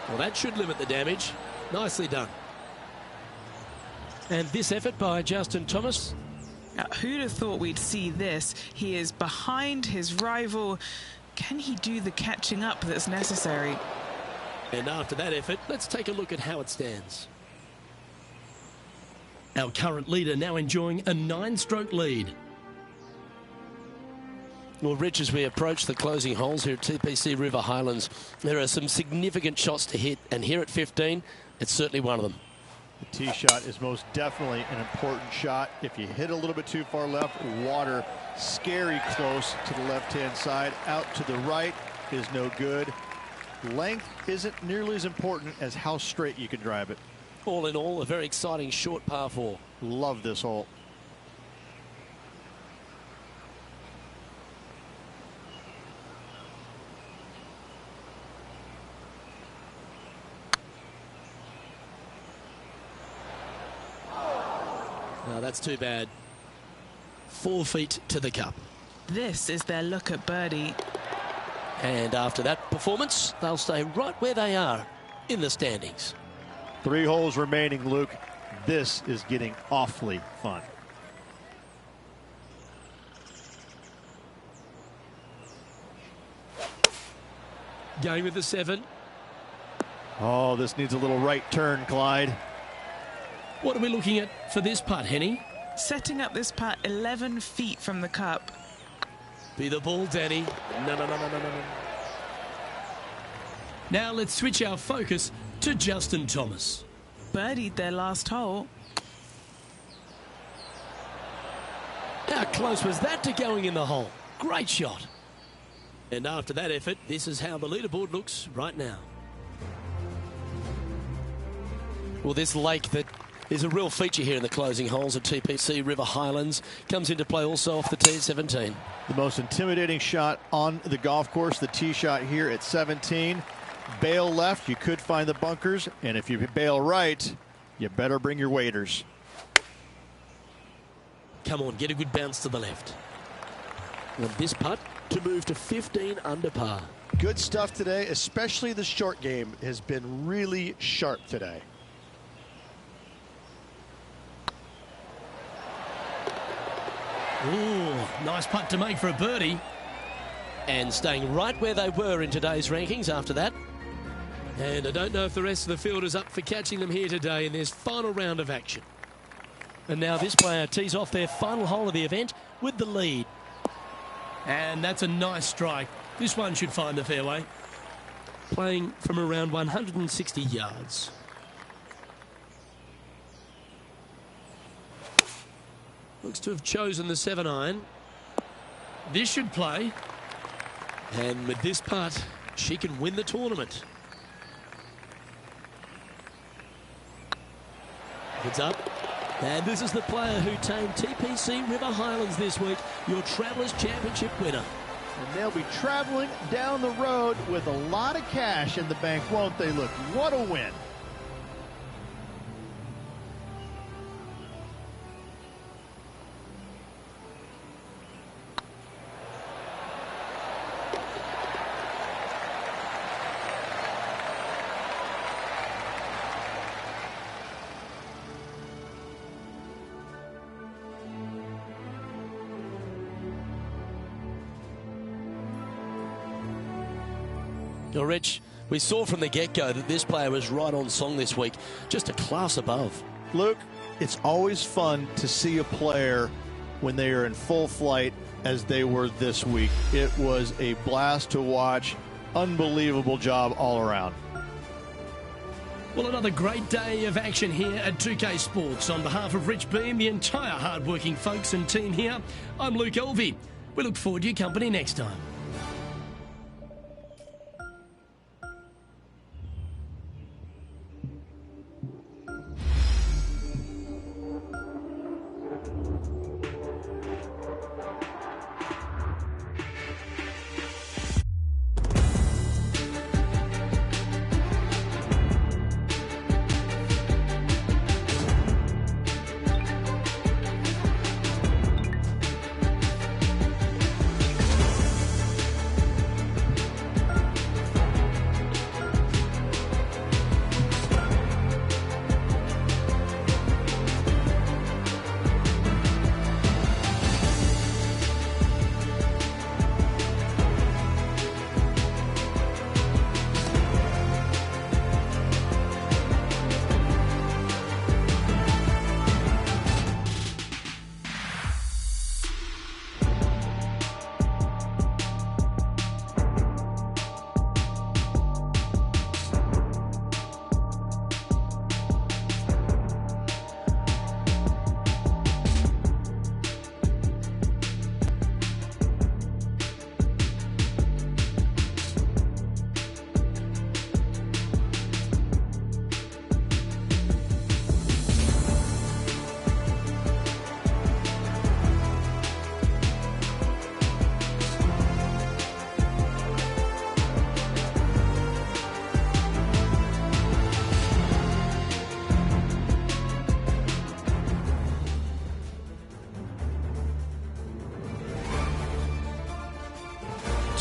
Well, that should limit the damage. Nicely done. And this effort by Justin Thomas. Now, who'd have thought we'd see this? He is behind his rival. Can he do the catching up that's necessary? And after that effort, let's take a look at how it stands. Our current leader now enjoying a 9-stroke lead. Well, Rich, as we approach the closing holes here at TPC River Highlands, there are some significant shots to hit, and here at 15, it's certainly one of them. The tee shot is most definitely an important shot. If you hit a little bit too far left, water scary close to the left-hand side. Out to the right is no good. Length isn't nearly as important as how straight you can drive it. All in all, a very exciting short par 4. Love this hole. No, that's too bad. 4 feet to the cup. This is their look at birdie. And after that performance, they'll stay right where they are in the standings. 3 holes remaining, Luke. This is getting awfully fun. Going with the 7. Oh, this needs a little right turn, Clyde. What are we looking at for this putt, Henny? Setting up this putt 11 feet from the cup. Be the ball, Danny. No. Now let's switch our focus to Justin Thomas. Birdied their last hole. How close was that to going in the hole? Great shot. And after that effort, this is how the leaderboard looks right now. Well, this lake that is a real feature here in the closing holes at TPC River Highlands comes into play also off the tee at 17. The most intimidating shot on the golf course, the tee shot here at 17. Bail left, you could find the bunkers, and if you bail right, you better bring your waders. Come on, get a good bounce to the left. And this putt to move to 15 under par. Good stuff today, especially the short game has been really sharp today. Ooh, nice putt to make for a birdie. And staying right where they were in today's rankings after that. And I don't know if the rest of the field is up for catching them here today in this final round of action. And now this player tees off their final hole of the event with the lead. And that's a nice strike. This one should find the fairway. Playing from around 160 yards. Looks to have chosen the 7-iron. This should play. And with this putt, she can win the tournament. Heads up. And this is the player who tamed TPC River Highlands this week, your Travelers Championship winner. And they'll be traveling down the road with a lot of cash in the bank, won't they, Look? What a win. Well, Rich, we saw from the get-go that this player was right on song this week, just a class above. Luke, it's always fun to see a player when they are in full flight as they were this week. It was a blast to watch. Unbelievable job all around. Well, another great day of action here at 2K Sports. On behalf of Rich Beam, the entire hard-working folks and team here, I'm Luke Elvey. We look forward to your company next time.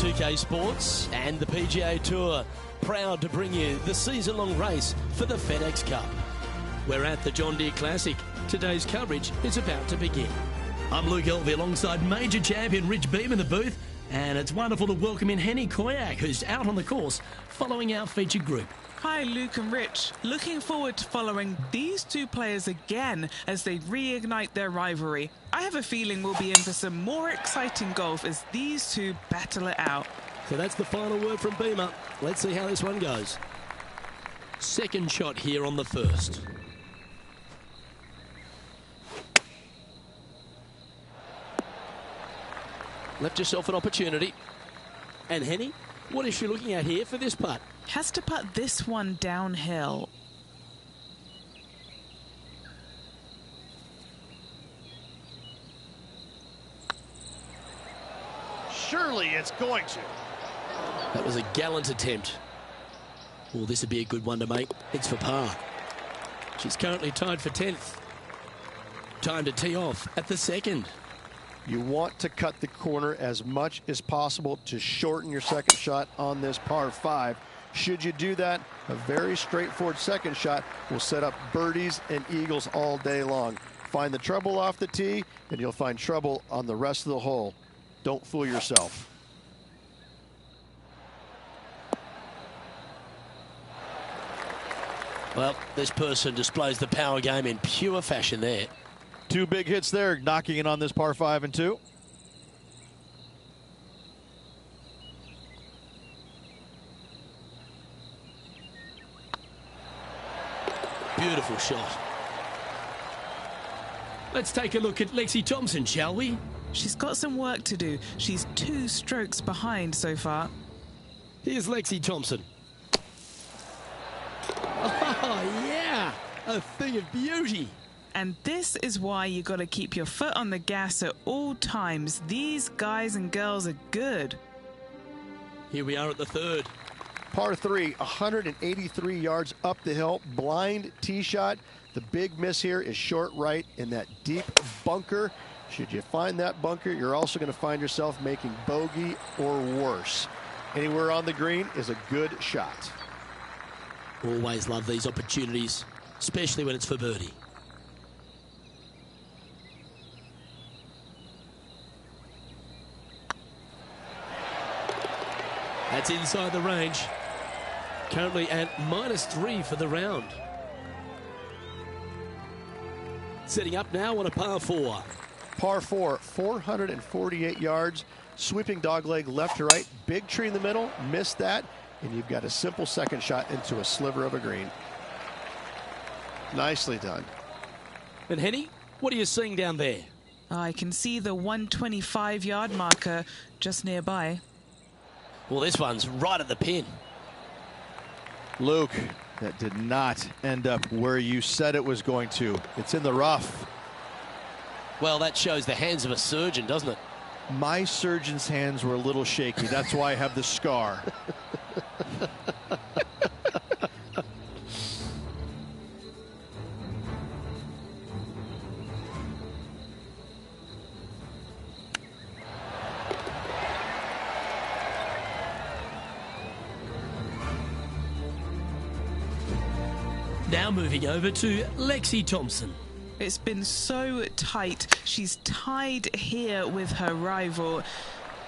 2K Sports and the PGA Tour, proud to bring you the season-long race for the FedEx Cup. We're at the John Deere Classic. Today's coverage is about to begin. I'm Luke Elvey alongside major champion Rich Beam in the booth, and it's wonderful to welcome in Henny Koyak, who's out on the course following our featured group. Hi, Luke and Rich. Looking forward to following these two players again as they reignite their rivalry. I have a feeling we'll be in for some more exciting golf as these two battle it out. So that's the final word from Beamer. Let's see how this one goes. Second shot here on the first. Left yourself an opportunity. And Henny, what is she looking at here for this putt? Has to putt this one downhill. Surely it's going to. That was a gallant attempt. Well, this would be a good one to make. It's for par. She's currently tied for 10th. Time to tee off at the second. You want to cut the corner as much as possible to shorten your second shot on this par 5. Should you do that, a very straightforward second shot will set up birdies and eagles all day long. Find the trouble off the tee, and you'll find trouble on the rest of the hole. Don't fool yourself. Well, this person displays the power game in pure fashion there. Two big hits there, knocking in on this par 5 and 2. Beautiful shot. Let's take a look at Lexi Thompson, shall we? She's got some work to do. She's 2 strokes behind so far. Here's Lexi Thompson. Oh, yeah! A thing of beauty. And this is why you got to keep your foot on the gas at all times. These guys and girls are good. Here we are at the third. Par 3, 183 yards up the hill, blind tee shot. The big miss here is short right in that deep bunker. Should you find that bunker, you're also going to find yourself making bogey or worse. Anywhere on the green is a good shot. Always love these opportunities, especially when it's for birdie. That's inside the range. Currently at -3 for the round. Setting up now on a par 4. Par 4, 448 yards, sweeping dogleg left to right, big tree in the middle, missed that, and you've got a simple second shot into a sliver of a green. Nicely done. And Henny, what are you seeing down there? I can see the 125-yard marker just nearby. Well, this one's right at the pin. Luke, that did not end up where you said it was going to. It's in the rough. Well, that shows the hands of a surgeon, doesn't it? My surgeon's hands were a little shaky. That's why I have the scar. Now moving over to Lexi Thompson. It's been so tight. She's tied here with her rival.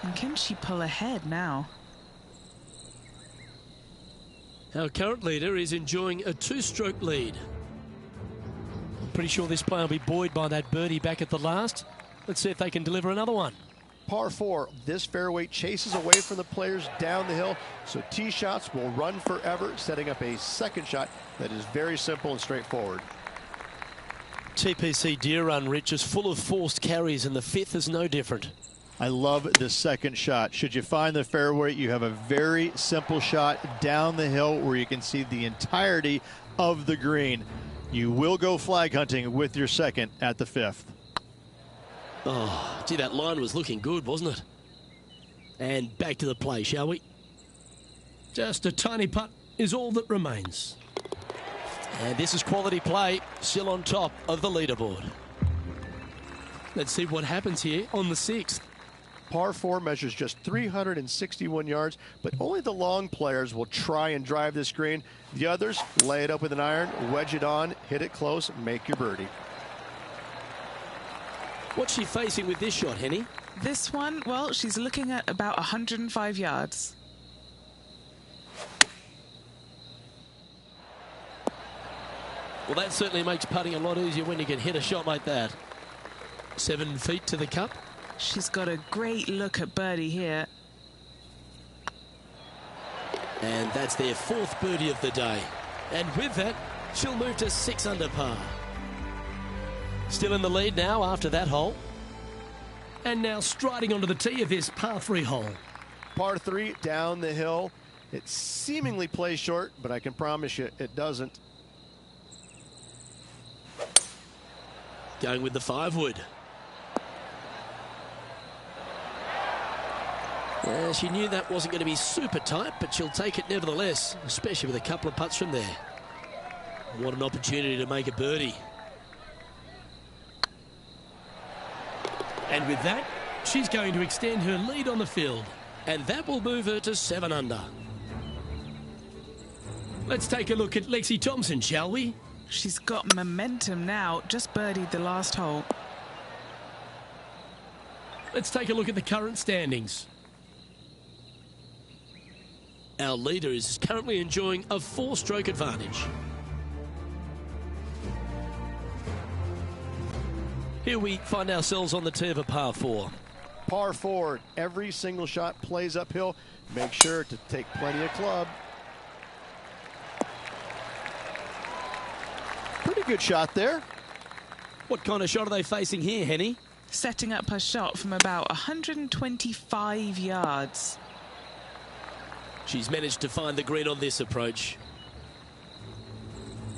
And can she pull ahead now? Our current leader is enjoying a 2-stroke lead. I'm pretty sure this player will be buoyed by that birdie back at the last. Let's see if they can deliver another one. Par 4, this fairway chases away from the players down the hill, so tee shots will run forever, setting up a second shot that is very simple and straightforward. TPC Deer Run, Rich, is full of forced carries, and the 5th is no different. I love the second shot. Should you find the fairway, you have a very simple shot down the hill where you can see the entirety of the green. You will go flag hunting with your second at the 5th. Oh, gee, that line was looking good, wasn't it? And back to the play, shall we? Just a tiny putt is all that remains. And this is quality play, still on top of the leaderboard. Let's see what happens here on the 6th. Par 4 measures just 361 yards, but only the long players will try and drive this green. The others lay it up with an iron, wedge it on, hit it close, make your birdie. What's she facing with this shot, Henny? This one, well, she's looking at about 105 yards. Well, that certainly makes putting a lot easier when you can hit a shot like that. 7 feet to the cup. She's got a great look at birdie here. And that's their 4th birdie of the day. And with that, she'll move to 6 under par. Still in the lead now after that hole. And now striding onto the tee of this par 3 hole. Par 3 down the hill. It seemingly plays short, but I can promise you it doesn't. Going with the 5-wood. She knew that wasn't going to be super tight, but she'll take it nevertheless, especially with a couple of putts from there. What an opportunity to make a birdie. And with that, she's going to extend her lead on the field, and that will move her to 7 under. Let's take a look at Lexi Thompson, shall we? She's got momentum now, just birdied the last hole. Let's take a look at the current standings. Our leader is currently enjoying a 4-stroke advantage. Here we find ourselves on the tee of a par 4. Par 4, every single shot plays uphill. Make sure to take plenty of club. Pretty good shot there. What kind of shot are they facing here, Henny? Setting up her shot from about 125 yards. She's managed to find the green on this approach.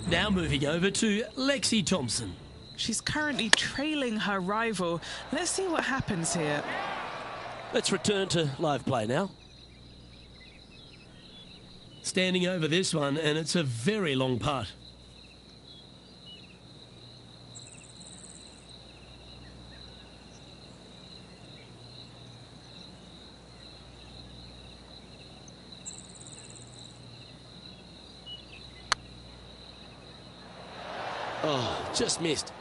Now moving over to Lexi Thompson. She's currently trailing her rival. Let's see what happens here. Let's return to live play now. Standing over this one, and it's a very long putt. Oh, just missed.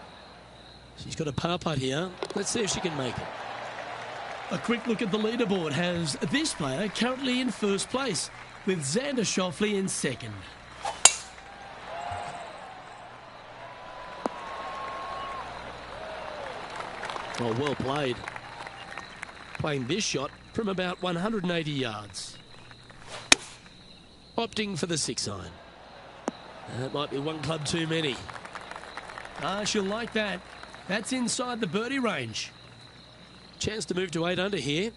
She's got a par putt here. Let's see if she can make it. A quick look at the leaderboard has this player currently in 1st place, with Xander Schauffele in 2nd. Oh, well played. Playing this shot from about 180 yards. Opting for the 6-iron. That might be one club too many. She'll like that. That's inside the birdie range. Chance to move to 8 under here.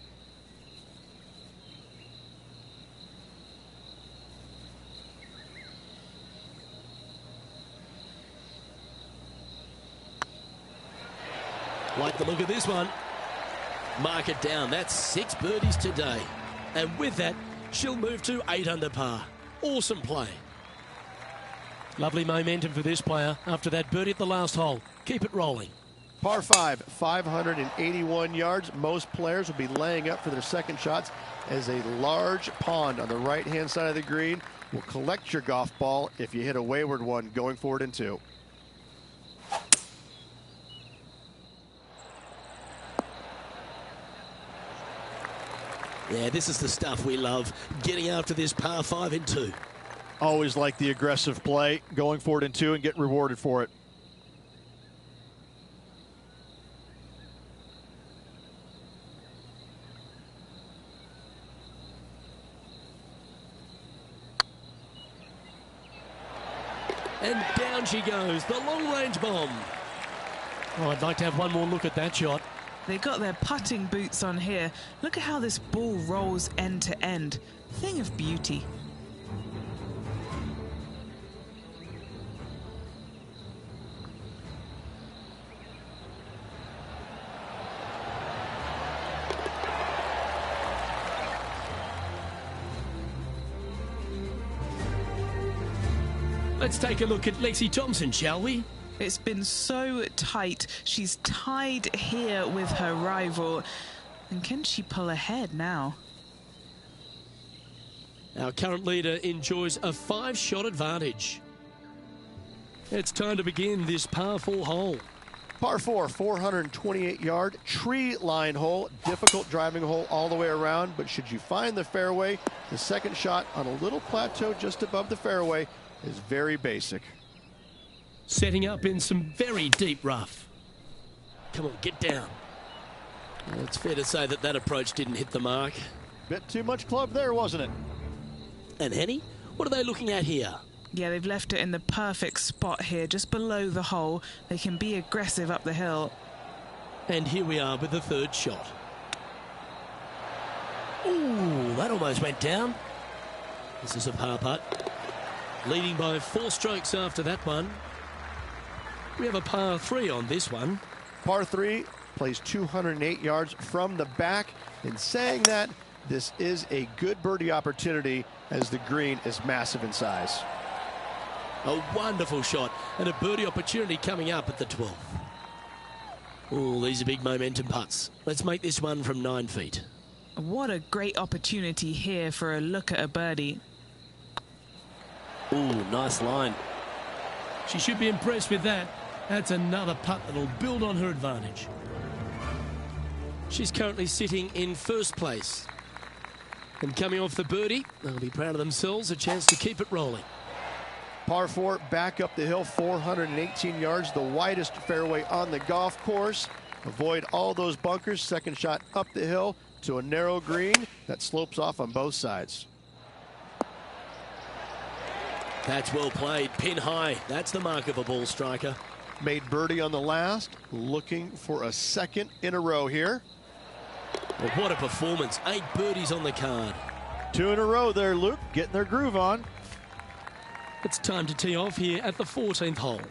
Like the look of this one. Mark it down. That's 6 birdies today. And with that, she'll move to 8 under par. Awesome play. Lovely momentum for this player after that birdie at the last hole. Keep it rolling. Par 5, 581 yards. Most players will be laying up for their second shots as a large pond on the right-hand side of the green will collect your golf ball if you hit a wayward one going forward in 2. Yeah, this is the stuff we love, getting after this par 5 in 2. Always like the aggressive play, going forward in 2 and getting rewarded for it. And down she goes, the long-range bomb. Oh, I'd like to have one more look at that shot. They got their putting boots on here. Look at how this ball rolls end to end. Thing of beauty. Let's take a look at Lexi Thompson, shall we? It's been so tight. She's tied here with her rival. And can she pull ahead now? Our current leader enjoys a 5-shot advantage. It's time to begin this par 4 hole. Par 4, 428-yard tree line hole. Difficult driving hole all the way around, but should you find the fairway, the second shot on a little plateau just above the fairway is very basic. Setting up in some very deep rough. Come on, get down. Well, it's fair to say that that approach didn't hit the mark. Bit too much club there, wasn't it? And Henny, what are they looking at here? Yeah, they've left it in the perfect spot here, just below the hole. They can be aggressive up the hill. And here we are with the third shot. Ooh, that almost went down. This is a par putt. Leading by 4 strokes after that one. We have a par 3 on this one. Par 3 plays 208 yards from the back. In saying that, this is a good birdie opportunity as the green is massive in size. A wonderful shot and a birdie opportunity coming up at the 12th. Oh, these are big momentum putts. Let's make this one from 9 feet. What a great opportunity here for a look at a birdie. Ooh, nice line. She should be impressed with that. That's another putt that'll build on her advantage. She's currently sitting in first place. And coming off the birdie, they'll be proud of themselves, a chance to keep it rolling. Par 4, back up the hill, 418 yards, the widest fairway on the golf course. Avoid all those bunkers. Second shot up the hill to a narrow green that slopes off on both sides. That's well played, pin high. That's the mark of a ball striker. Made birdie on the last, looking for a second in a row here. Well, what a performance. 8 birdies on the card. 2 in a row there, Luke, getting their groove on. It's time to tee off here at the 14th hole.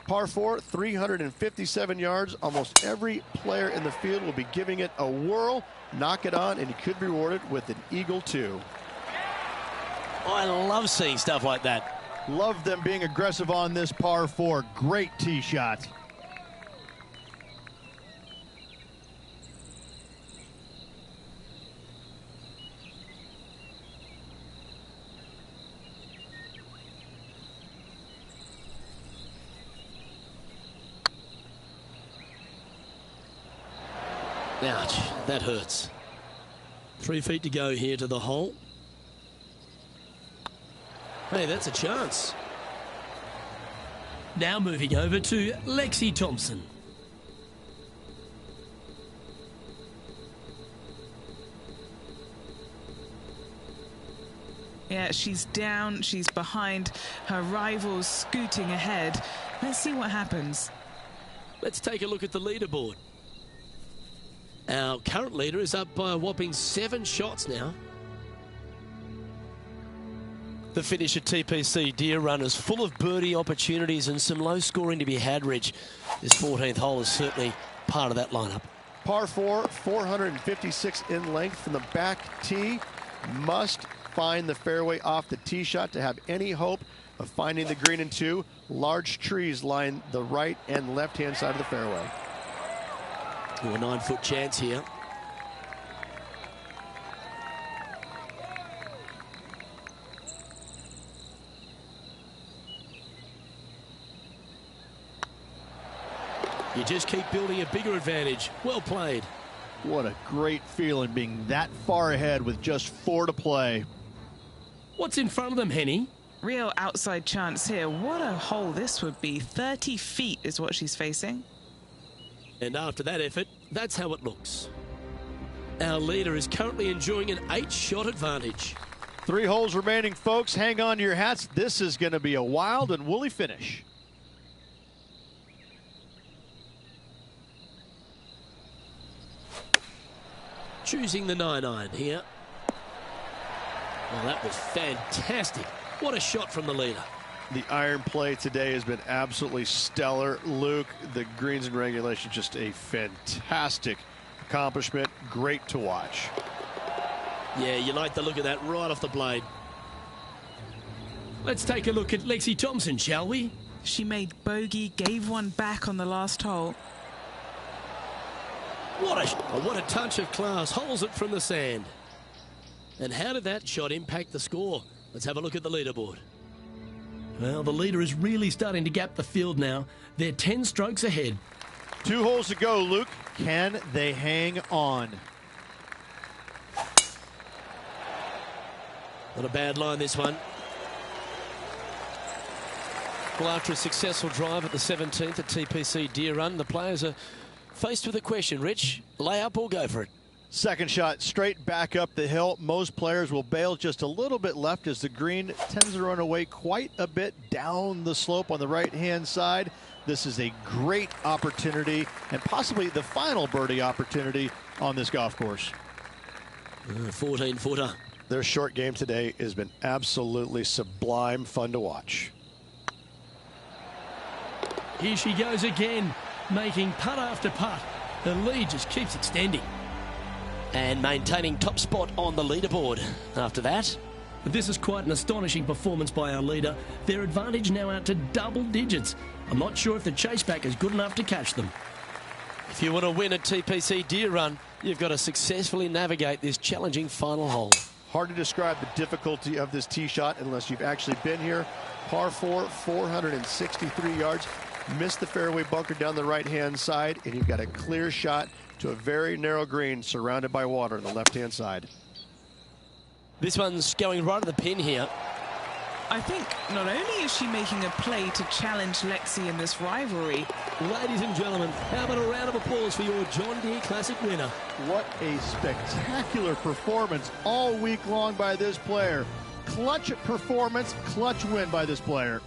Par 4, 357 yards. Almost every player in the field will be giving it a whirl. Knock it on, and you could be rewarded with an eagle too. I love seeing stuff like that. Love them being aggressive on this par 4. Great tee shot. Ouch, that hurts. 3 feet to go here to the hole. Hey, that's a chance. Now moving over to Lexi Thompson. Yeah, she's down, she's behind, her rivals scooting ahead. Let's see what happens. Let's take a look at the leaderboard. Our current leader is up by a whopping 7 shots now. The finish at TPC Deer Run is full of birdie opportunities and some low scoring to be had, Rich. This 14th hole is certainly part of that lineup. Par 4, 456 in length from the back tee. Must find the fairway off the tee shot to have any hope of finding the green in 2. Large trees line the right and left-hand side of the fairway. Ooh, a 9-foot chance here. You just keep building a bigger advantage. Well played. What a great feeling being that far ahead with just 4 to play. What's in front of them, Henny? Real outside chance here. What a hole this would be. 30 feet is what she's facing. And after that effort, that's how it looks. Our leader is currently enjoying an 8-shot advantage. 3 holes remaining, folks. Hang on to your hats. This is going to be a wild and woolly finish. Choosing the 9-iron here. Well, that was fantastic. What a shot from the leader. The iron play today has been absolutely stellar. Luke, the greens and regulation, just a fantastic accomplishment. Great to watch. Yeah, you like the look of that right off the blade. Let's take a look at Lexi Thompson, shall we? She made bogey, gave one back on the last hole. What a touch of class. Holds it from the sand. And how did that shot impact the score? Let's have a look at the leaderboard. Well, the leader is really starting to gap the field now. They're 10 strokes ahead. 2 holes to go, Luke. Can they hang on? Not a bad line, this one. Well, after a successful drive at the 17th at TPC Deer Run, the players are faced with a question. Rich, lay up or go for it? Second shot straight back up the hill. Most players will bail just a little bit left as the green tends to run away quite a bit down the slope on the right-hand side. This is a great opportunity and possibly the final birdie opportunity on this golf course. 14-footer. Their short game today has been absolutely sublime fun to watch. Here she goes again, making putt after putt. The lead just keeps extending. And maintaining top spot on the leaderboard after that. This is quite an astonishing performance by our leader. Their advantage now out to double digits. I'm not sure if the chase back is good enough to catch them. If you want to win at TPC Deer Run, you've got to successfully navigate this challenging final hole. Hard to describe the difficulty of this tee shot unless you've actually been here. Par 4, 463 yards. Missed the fairway bunker down the right-hand side, and you've got a clear shot to a very narrow green surrounded by water on the left-hand side. This one's going right at the pin here. I think not only is she making a play to challenge Lexi in this rivalry. Ladies and gentlemen, how about a round of applause for your John Deere Classic winner? What a spectacular performance all week long by this player. Clutch performance, clutch win by this player.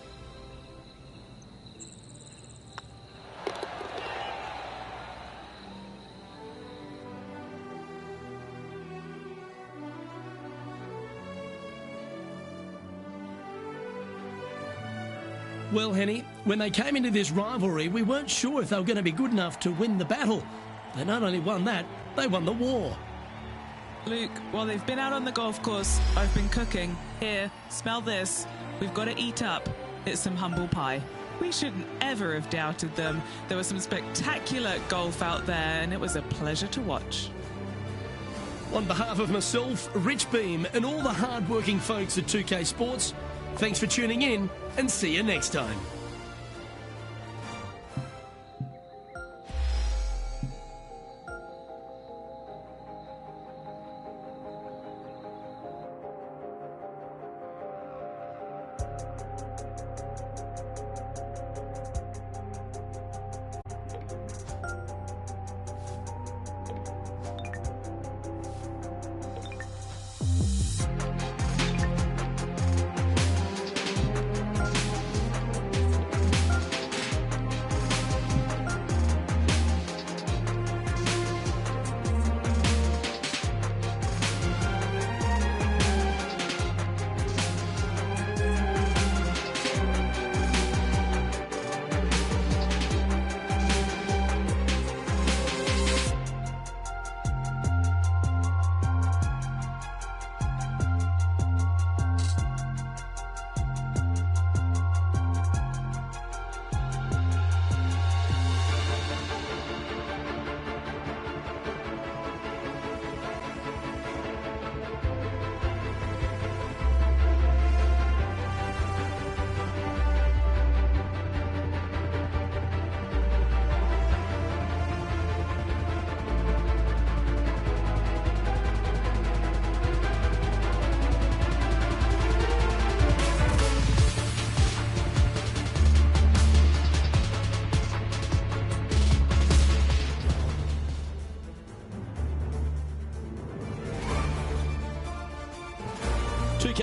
Well, Henny, when they came into this rivalry, we weren't sure if they were going to be good enough to win the battle. They not only won that, they won the war. Luke, while they've been out on the golf course, I've been cooking. Here, smell this. We've got to eat up. It's some humble pie. We shouldn't ever have doubted them. There was some spectacular golf out there, and it was a pleasure to watch. On behalf of myself, Rich Beam, and all the hard-working folks at 2K Sports, thanks for tuning in, and see you next time.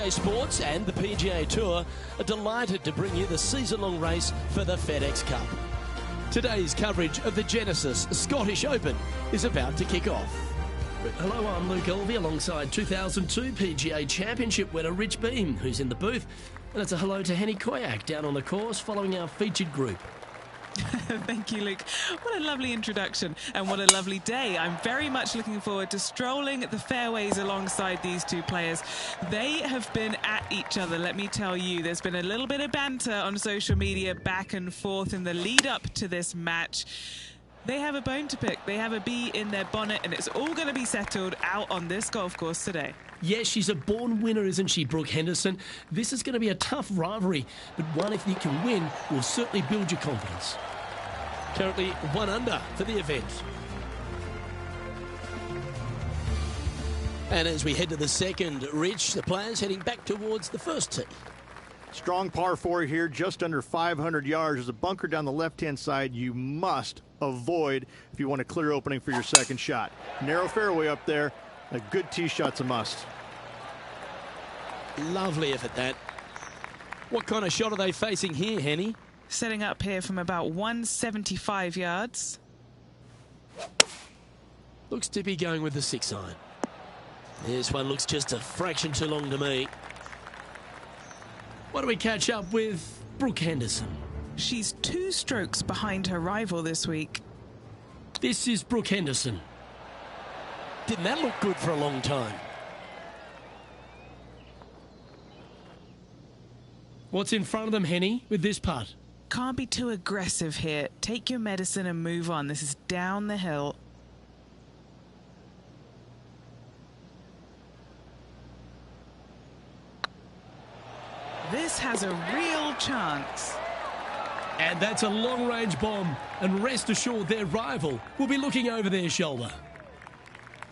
Sports and the PGA Tour are delighted to bring you the season-long race for the FedEx Cup. Today's coverage of the Genesis Scottish Open is about to kick off. Hello, I'm Luke Elvey alongside 2002 PGA Championship winner Rich Beam, who's in the booth. And it's a hello to Henny Koyak down on the course following our featured group. Thank you, Luke. What a lovely introduction and what a lovely day. I'm very much looking forward to strolling the fairways alongside these two players. They have been at each other, let me tell you. There's been a little bit of banter on social media back and forth in the lead up to this match. They have a bone to pick. They have a bee in their bonnet, and it's all going to be settled out on this golf course today. Yes, she's a born winner, isn't she, Brooke Henderson? This is going to be a tough rivalry, but one, if you can win, will certainly build your confidence. Currently 1 under for the event. And as we head to the second, Rich, the players heading back towards the first tee. Strong par 4 here, just under 500 yards. There's a bunker down the left-hand side you must avoid if you want a clear opening for your second shot. Narrow fairway up there. A good tee shot's a must. Lovely effort, that. What kind of shot are they facing here, Henny? Setting up here from about 175 yards. Looks to be going with the 6-iron. This one looks just a fraction too long to me. What do we catch up with Brooke Henderson? She's 2 strokes behind her rival this week. This is Brooke Henderson. Didn't that look good for a long time? What's in front of them, Henny, with this putt? Can't be too aggressive here. Take your medicine and move on. This is down the hill. This has a real chance. And that's a long-range bomb. And rest assured, their rival will be looking over their shoulder.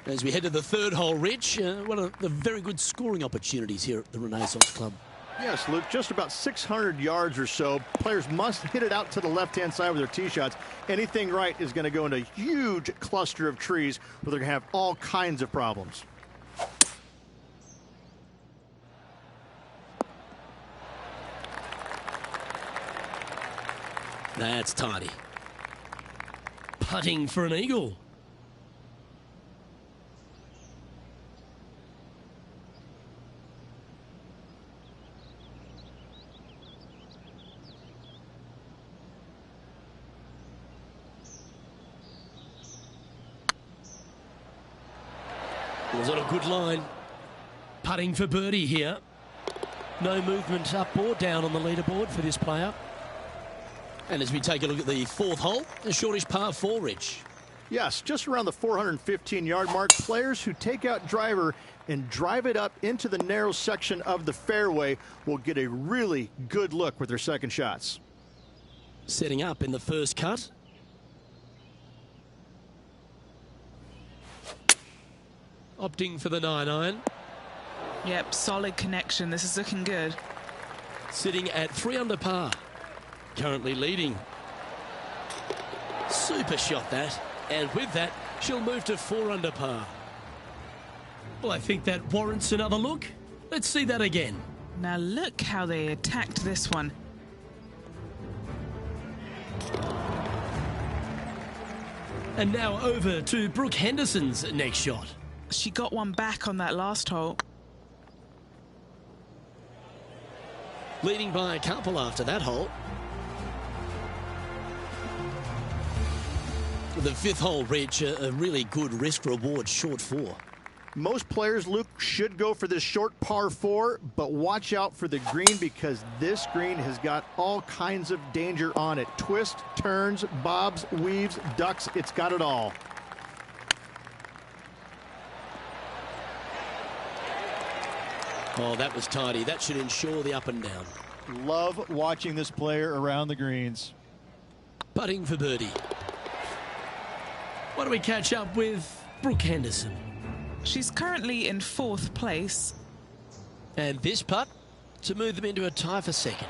As we head to the third hole, Rich, one of the very good scoring opportunities here at the Renaissance Club. Yes, Luke, just about 600 yards or so. Players must hit it out to the left-hand side with their tee shots. Anything right is going to go into a huge cluster of trees where they're going to have all kinds of problems. That's tidy. Putting for an eagle. Was on a good line. Putting for birdie here. No movement up or down on the leaderboard for this player. And as we take a look at the fourth hole, a shortish par 4, Rich. Yes, just around the 415-yard mark. Players who take out driver and drive it up into the narrow section of the fairway will get a really good look with their second shots. Setting up in the first cut. Opting for the 9-iron. Yep, solid connection. This is looking good. Sitting at 3 under par. Currently leading. Super shot, that. And with that, she'll move to 4 under par. Well, I think that warrants another look. Let's see that again. Now look how they attacked this one. And now over to Brooke Henderson's next shot. She got one back on that last hole. Leading by a couple after that hole. The fifth hole, Rich, a really good risk-reward short 4. Most players, Luke, should go for this short par 4, but watch out for the green because this green has got all kinds of danger on it. Twists, turns, bobs, weaves, ducks, it's got it all. Oh, that was tidy. That should ensure the up and down. Love watching this player around the greens. Putting for birdie. What do we catch up with Brooke Henderson? She's currently in 4th place. And this putt to move them into a tie for second.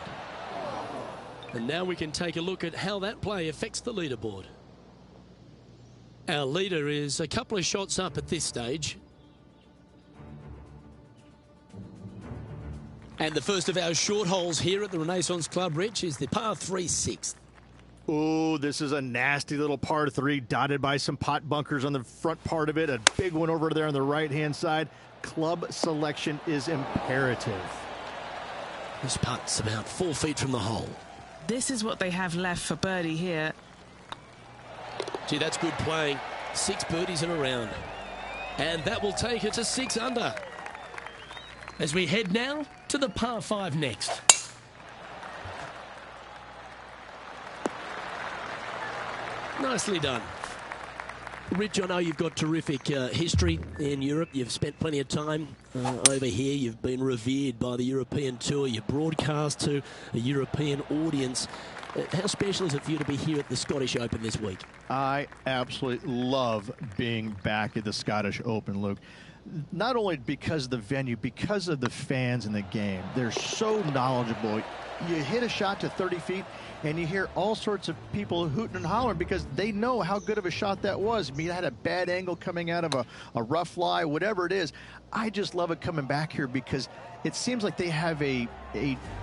And now we can take a look at how that play affects the leaderboard. Our leader is a couple of shots up at this stage. And the first of our short holes here at the Renaissance Club, Rich, is the par 3 6th. Oh, this is a nasty little par 3 dotted by some pot bunkers on the front part of it. A big one over there on the right-hand side. Club selection is imperative. This putt's about 4 feet from the hole. This is what they have left for birdie here. Gee, that's good playing. 6 birdies in a round. And that will take her to 6 under. As we head now to the par 5 next. Nicely done. Rich, I know you've got terrific history in Europe. You've spent plenty of time over here. You've been revered by the European Tour. You broadcast to a European audience. How special is it for you to be here at the Scottish Open this week? I absolutely love being back at the Scottish Open, Luke. Not only because of the venue, because of the fans in the game. They're so knowledgeable. You hit a shot to 30 feet, and you hear all sorts of people hooting and hollering because they know how good of a shot that was. I mean, it had a bad angle coming out of a rough lie, whatever it is. I just love it coming back here because it seems like they have a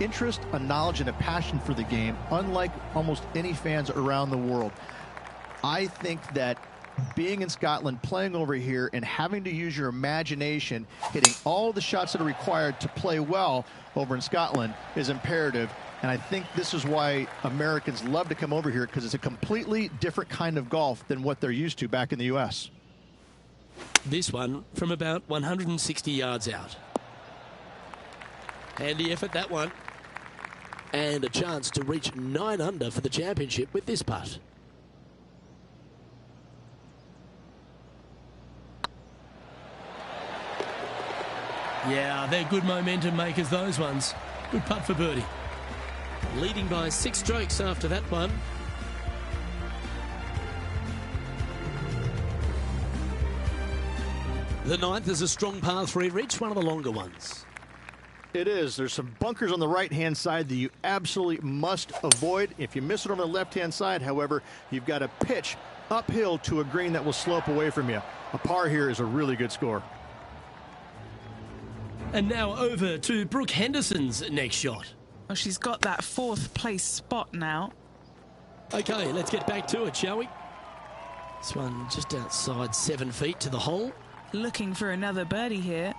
interest, a knowledge, and a passion for the game, unlike almost any fans around the world. I think that being in Scotland, playing over here, and having to use your imagination, hitting all the shots that are required to play well over in Scotland is imperative. And I think this is why Americans love to come over here, because it's a completely different kind of golf than what they're used to back in the U.S. This one from about 160 yards out. Handy effort, that one. And a chance to reach 9 under for the championship with this putt. Yeah, they're good momentum makers, those ones. Good putt for birdie. Leading by 6 strokes after that one. The 9th is a strong par 3, Rich, one of the longer ones. It is. There's some bunkers on the right-hand side that you absolutely must avoid. If you miss it on the left-hand side, however, you've got to pitch uphill to a green that will slope away from you. A par here is a really good score. And now over to Brooke Henderson's next shot. Well, she's got that 4th place spot now. Okay, let's get back to it, shall we? This one just outside 7 feet to the hole. Looking for another birdie here.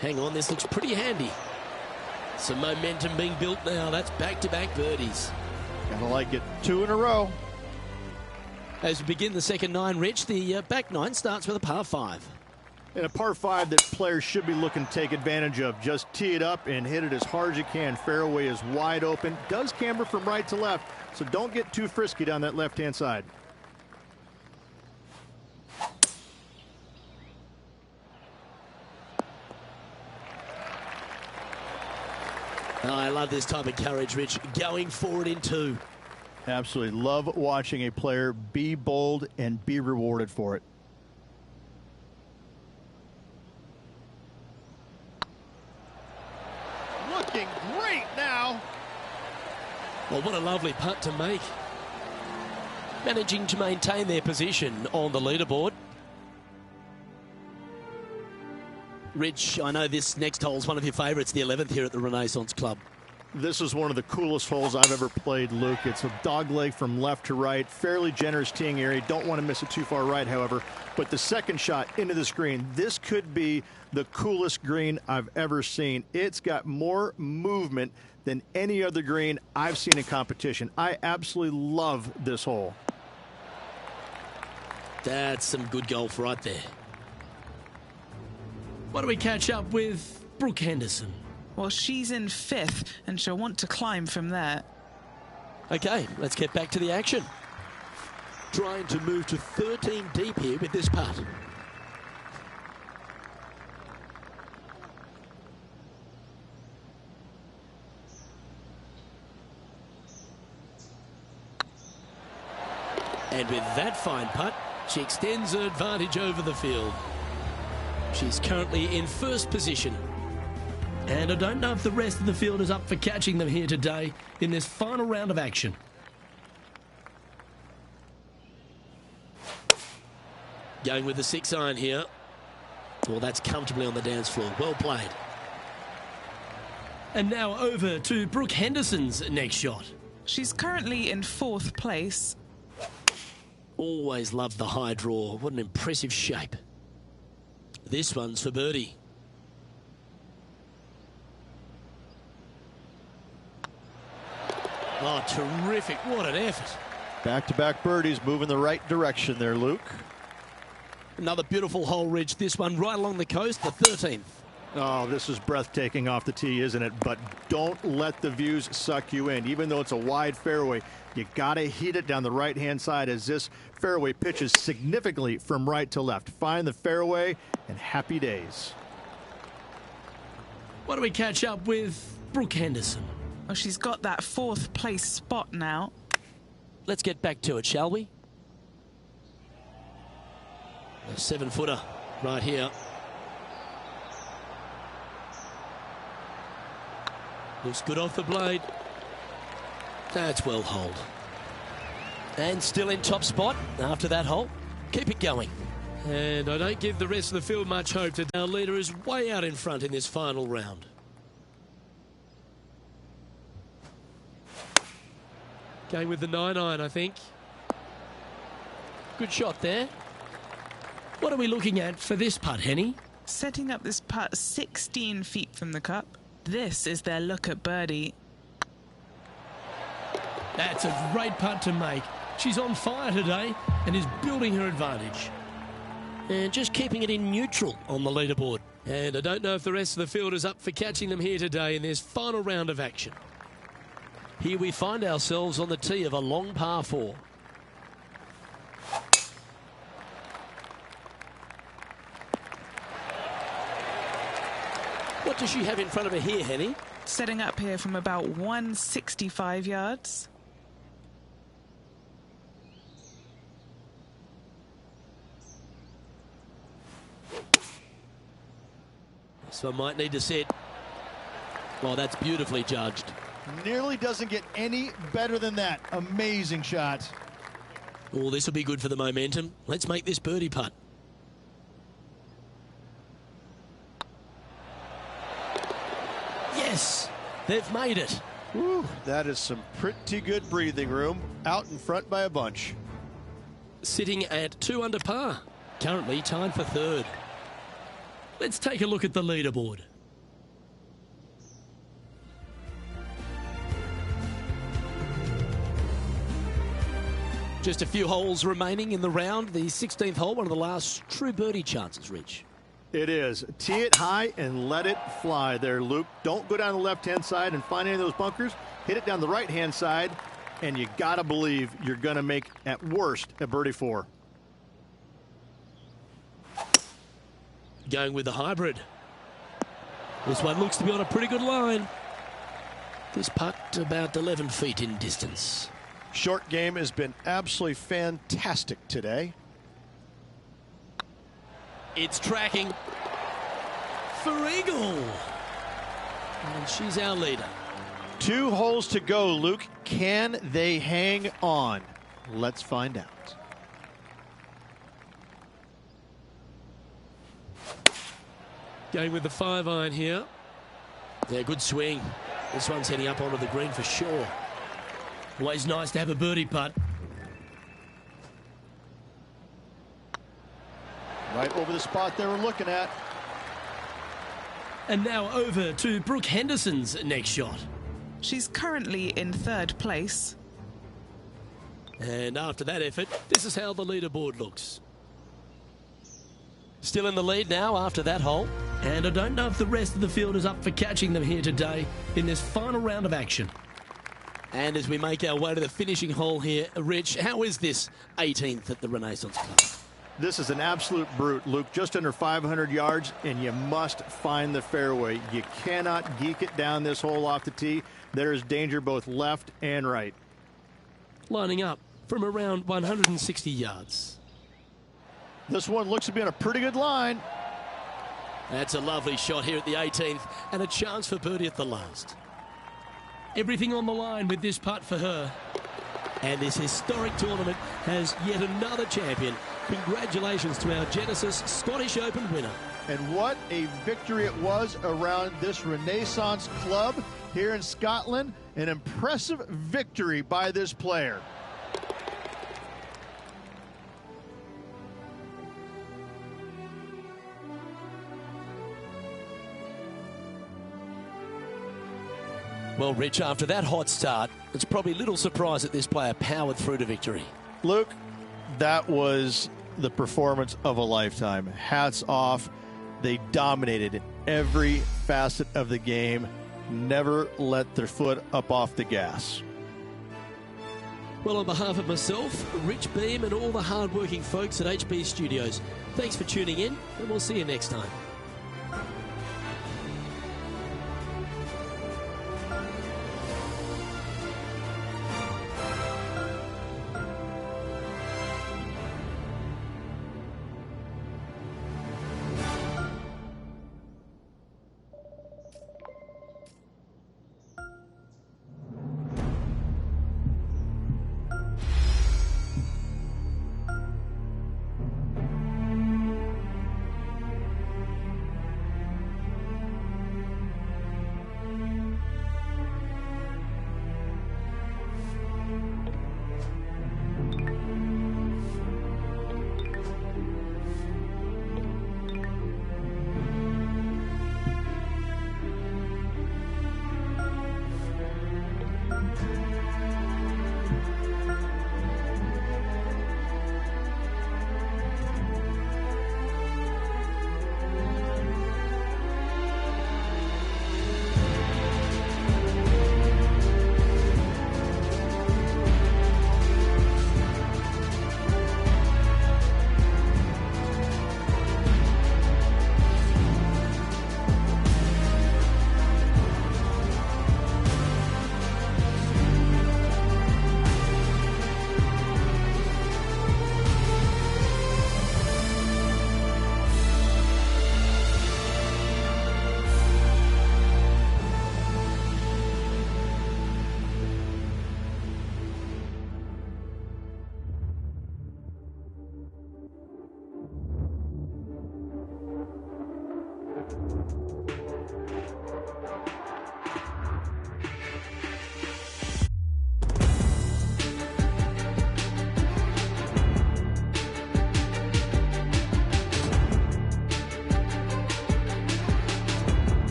Hang on, this looks pretty handy. Some momentum being built now. That's back-to-back birdies. Gotta like it. 2 in a row. As we begin the second 9, Rich, the back 9 starts with a par 5. And a par 5 that players should be looking to take advantage of. Just tee it up and hit it as hard as you can. Fairway is wide open. Does camber from right to left, so don't get too frisky down that left-hand side. Oh, I love this type of courage, Rich. Going forward in 2. Absolutely. Love watching a player be bold and be rewarded for it. Looking great now. Well, what a lovely putt to make. Managing to maintain their position on the leaderboard. Rich, I know this next hole is one of your favourites, the 11th here at the Renaissance Club. This is one of the coolest holes I've ever played, Luke. It's a dogleg from left to right, fairly generous teeing area. Don't want to miss it too far right, however. But the second shot into this green, this could be the coolest green I've ever seen. It's got more movement than any other green I've seen in competition. I absolutely love this hole. That's some good golf right there. Why don't we catch up with Brooke Henderson? Well, she's in 5th, and she'll want to climb from there. Okay, let's get back to the action. Trying to move to 13 deep here with this putt. And with that fine putt, she extends her advantage over the field. She's currently in 1st position. And I don't know if the rest of the field is up for catching them here today in this final round of action. Going with the 6-iron here. Well, that's comfortably on the dance floor. Well played. And now over to Brooke Henderson's next shot. She's currently in 4th place. Always loved the high draw. What an impressive shape. This one's for birdie. Oh, terrific. What an effort. Back-to-back birdies, moving the right direction there, Luke. Another beautiful hole, Ridge. This one right along the coast, the 13th. Oh, this is breathtaking off the tee, isn't it? But don't let the views suck you in. Even though it's a wide fairway, you got to heat it down the right-hand side as this fairway pitches significantly from right to left. Find the fairway and happy days. What do we catch up with Brooke Henderson? Well, she's got that 4th place spot now. Let's get back to it, shall we? A 7-footer right here. Looks good off the blade. That's well holed. And still in top spot after that hole. Keep it going. And I don't give the rest of the field much hope that our leader is way out in front in this final round. Going with the 9-iron, I think. Good shot there. What are we looking at for this putt, Henny? Setting up this putt 16 feet from the cup. This is their look at birdie. That's a great putt to make. She's on fire today and is building her advantage. And just keeping it in neutral on the leaderboard. And I don't know if the rest of the field is up for catching them here today in this final round of action. Here we find ourselves on the tee of a long par 4. What does she have in front of her here, Henny? Setting up here from about 165 yards. So I might need to set. Well, that's beautifully judged. Nearly doesn't get any better than that. Amazing shot. Oh, this will be good for the momentum. Let's make this birdie putt. Yes, they've made it. Woo, that is some pretty good breathing room. Out in front by a bunch. Sitting at 2 under par. Currently tied for 3rd. Let's take a look at the leaderboard. Just a few holes remaining in the round. The 16th hole, one of the last true birdie chances, Rich. It is. Tee it high and let it fly there, Luke. Don't go down the left-hand side and find any of those bunkers. Hit it down the right-hand side, and you got to believe you're going to make, at worst, a birdie 4. Going with the hybrid. This one looks to be on a pretty good line. This putt about 11 feet in distance. Short game has been absolutely fantastic today. It's tracking for eagle. And she's our leader. 2 holes to go, Luke. Can they hang on? Let's find out. Going with the 5-iron here. Yeah, good swing. This one's heading up onto the green for sure. Always nice to have a birdie putt. Right over the spot they were looking at. And now over to Brooke Henderson's next shot. She's currently in 3rd place. And after that effort, this is how the leaderboard looks. Still in the lead now after that hole. And I don't know if the rest of the field is up for catching them here today in this final round of action. And as we make our way to the finishing hole here, Rich, how is this 18th at the Renaissance Club? This is an absolute brute, Luke. Just under 500 yards, and you must find the fairway. You cannot geek it down this hole off the tee. There is danger both left and right. Lining up from around 160 yards. This one looks to be on a pretty good line. That's a lovely shot here at the 18th, and a chance for birdie at the last. Everything on the line with this putt for her. And this historic tournament has yet another champion. Congratulations to our Genesis Scottish Open winner. And what a victory it was around this Renaissance Club here in Scotland. An impressive victory by this player. Well, Rich, after that hot start, it's probably little surprise that this player powered through to victory. Luke, that was the performance of a lifetime. Hats off. They dominated every facet of the game, never let their foot up off the gas. Well, on behalf of myself, Rich Beam, and all the hard-working folks at HB Studios, thanks for tuning in, and we'll see you next time.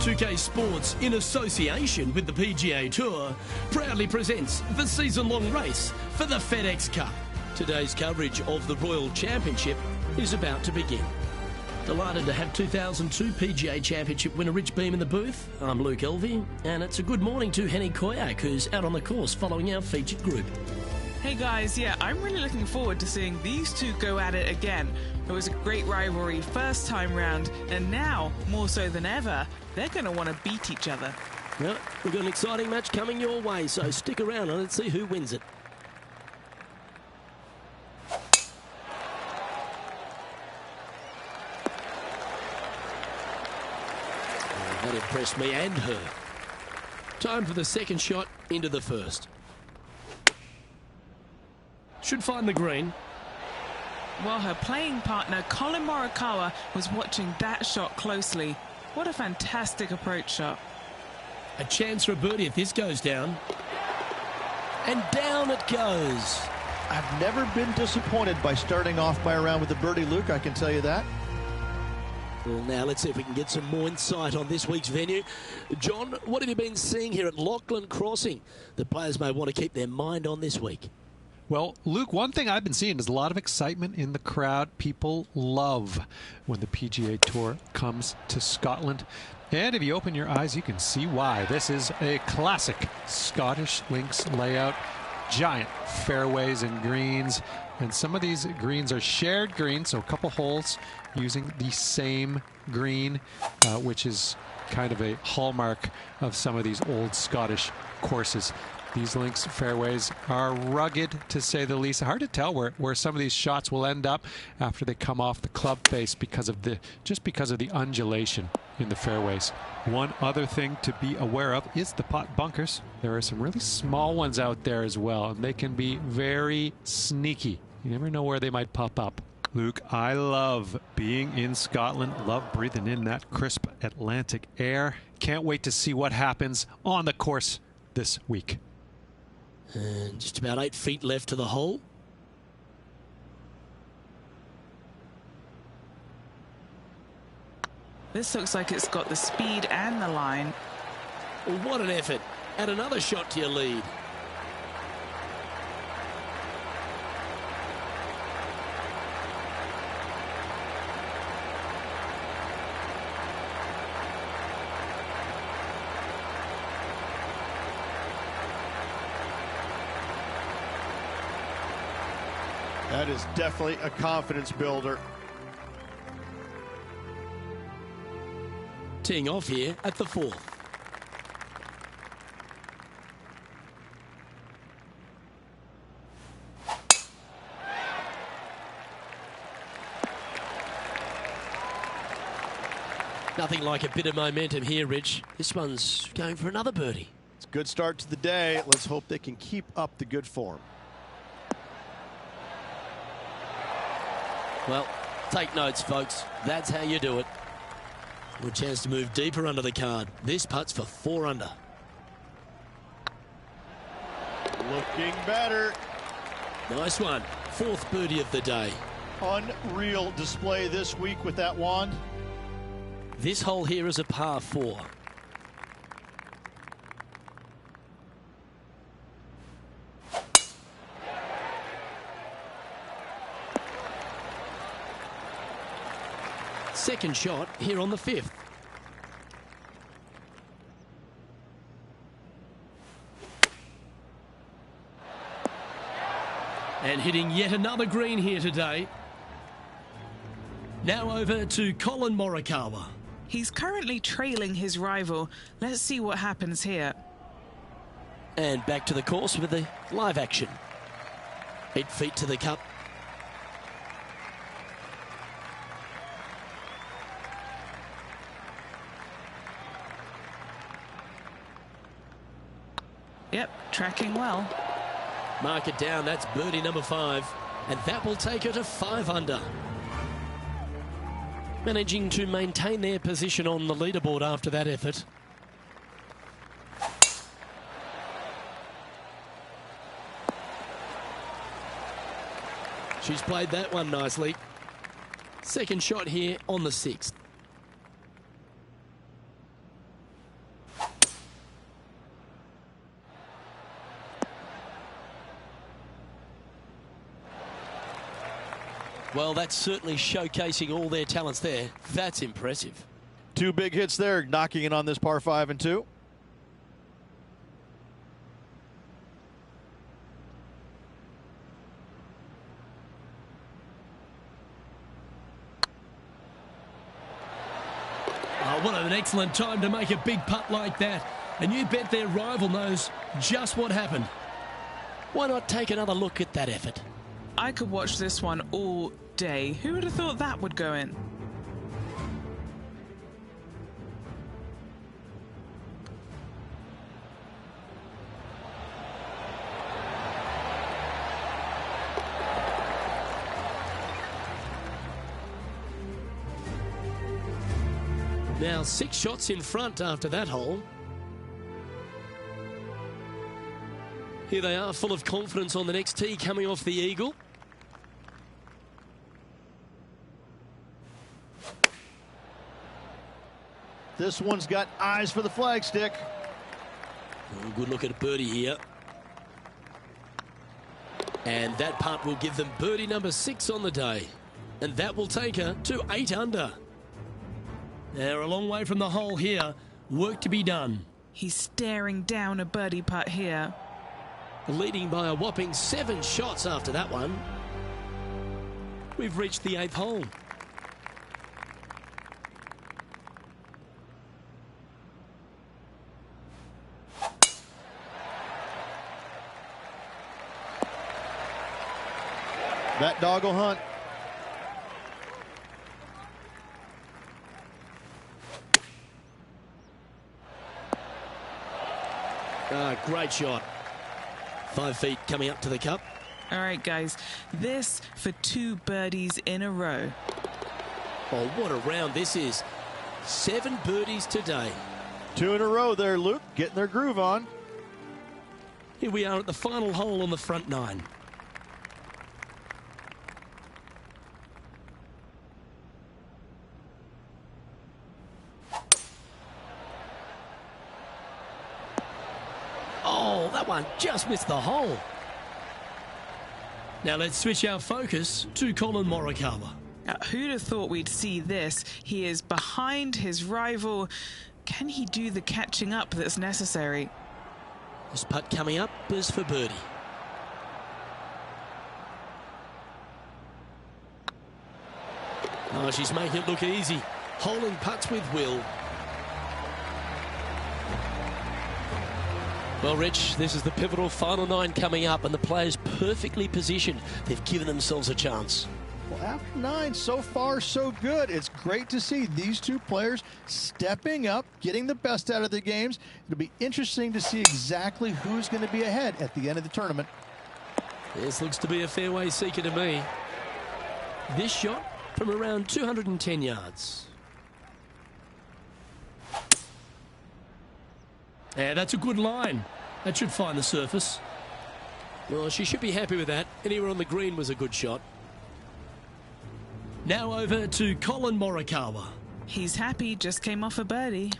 UK Sports, in association with the PGA Tour, proudly presents the season-long race for the FedEx Cup. Today's coverage of the Royal Championship is about to begin. Delighted to have 2002 PGA Championship winner Rich Beam in the booth. I'm Luke Elvey, and it's a good morning to Henny Koyak, who's out on the course following our featured group. Hey guys, yeah, I'm really looking forward to seeing these two go at it again. It was a great rivalry first time round, and now, more so than ever, they're going to want to beat each other. Well, we've got an exciting match coming your way, so stick around and let's see who wins it. That impressed me and her. Time for the second shot into the first. Should find the green. Well, her playing partner, Colin Morikawa, was watching that shot closely. What a fantastic approach shot. A chance for a birdie if this goes down. And down it goes. I've never been disappointed by starting off my round with a birdie, Luke, I can tell you that. Well, now let's see if we can get some more insight on this week's venue. John, what have you been seeing here at Lachlan Crossing that players may want to keep their mind on this week? Well, Luke, one thing I've been seeing is a lot of excitement in the crowd. People love when the PGA Tour comes to Scotland. And if you open your eyes, you can see why. This is a classic Scottish links layout. Giant fairways and greens. And some of these greens are shared greens, so a couple holes using the same green, which is kind of a hallmark of some of these old Scottish courses. These links fairways are rugged, to say the least. Hard to tell where some of these shots will end up after they come off the club face because of the undulation in the fairways. One other thing to be aware of is the pot bunkers. There are some really small ones out there as well, and they can be very sneaky. You never know where they might pop up. Luke, I love being in Scotland. Love breathing in that crisp Atlantic air. Can't wait to see what happens on the course this week. And just about 8 feet left to the hole. This looks like it's got the speed and the line. Well, what an effort. Add another shot to your lead. That is definitely a confidence builder. Teeing off here at the 4th. Nothing like a bit of momentum here, Rich. This one's going for another birdie. It's a good start to the day. Let's hope they can keep up the good form. Well, take notes, folks. That's how you do it. Good chance to move deeper under the card. This putt's for 4 under. Looking better. Nice one. 4th birdie of the day. Unreal display this week with that wand. This hole here is a par 4. Second shot here on the 5th. And hitting yet another green here today. Now over to Colin Morikawa. He's currently trailing his rival. Let's see what happens here. And back to the course with the live action. 8 feet to the cup. Yep, tracking well. Mark it down, that's birdie number 5. And that will take her to 5 under. Managing to maintain their position on the leaderboard after that effort. She's played that one nicely. Second shot here on the 6th. Well, that's certainly showcasing all their talents there. That's impressive. 2 big hits there, knocking in on this par 5 and 2. Oh, what an excellent time to make a big putt like that. And you bet their rival knows just what happened. Why not take another look at that effort? I could watch this one all day. Who would have thought that would go in? Now 6 shots in front after that hole. Here they are, full of confidence on the next tee, coming off the eagle. This one's got eyes for the flagstick. Oh, good look at a birdie here. And that putt will give them birdie number 6 on the day. And that will take her to 8 under. They're a long way from the hole here. Work to be done. He's staring down a birdie putt here. Leading by a whopping 7 shots after that one. We've reached the 8th hole. That dog will hunt. Great shot. 5 feet coming up to the cup. All right, guys. This for 2 birdies in a row. Oh, what a round this is. 7 birdies today. 2 in a row there, Luke. Getting their groove on. Here we are at the final hole on the front 9. Oh, that one just missed the hole. Now let's switch our focus to Colin Morikawa. Who'd have thought we'd see this? He is behind his rival. Can he do the catching up that's necessary? This putt coming up is for birdie. Oh, she's making it look easy. Holding putts with will. Well, Rich, this is the pivotal final 9 coming up, and the players perfectly positioned. They've given themselves a chance. Well, after 9, so far so good. It's great to see these two players stepping up, getting the best out of their games. It'll be interesting to see exactly who's going to be ahead at the end of the tournament. This looks to be a fairway seeker to me. This shot from around 210 yards. Yeah, that's a good line. That should find the surface. Well, she should be happy with that. Anywhere on the green was a good shot. Now over to Collin Morikawa. He's happy, just came off a birdie.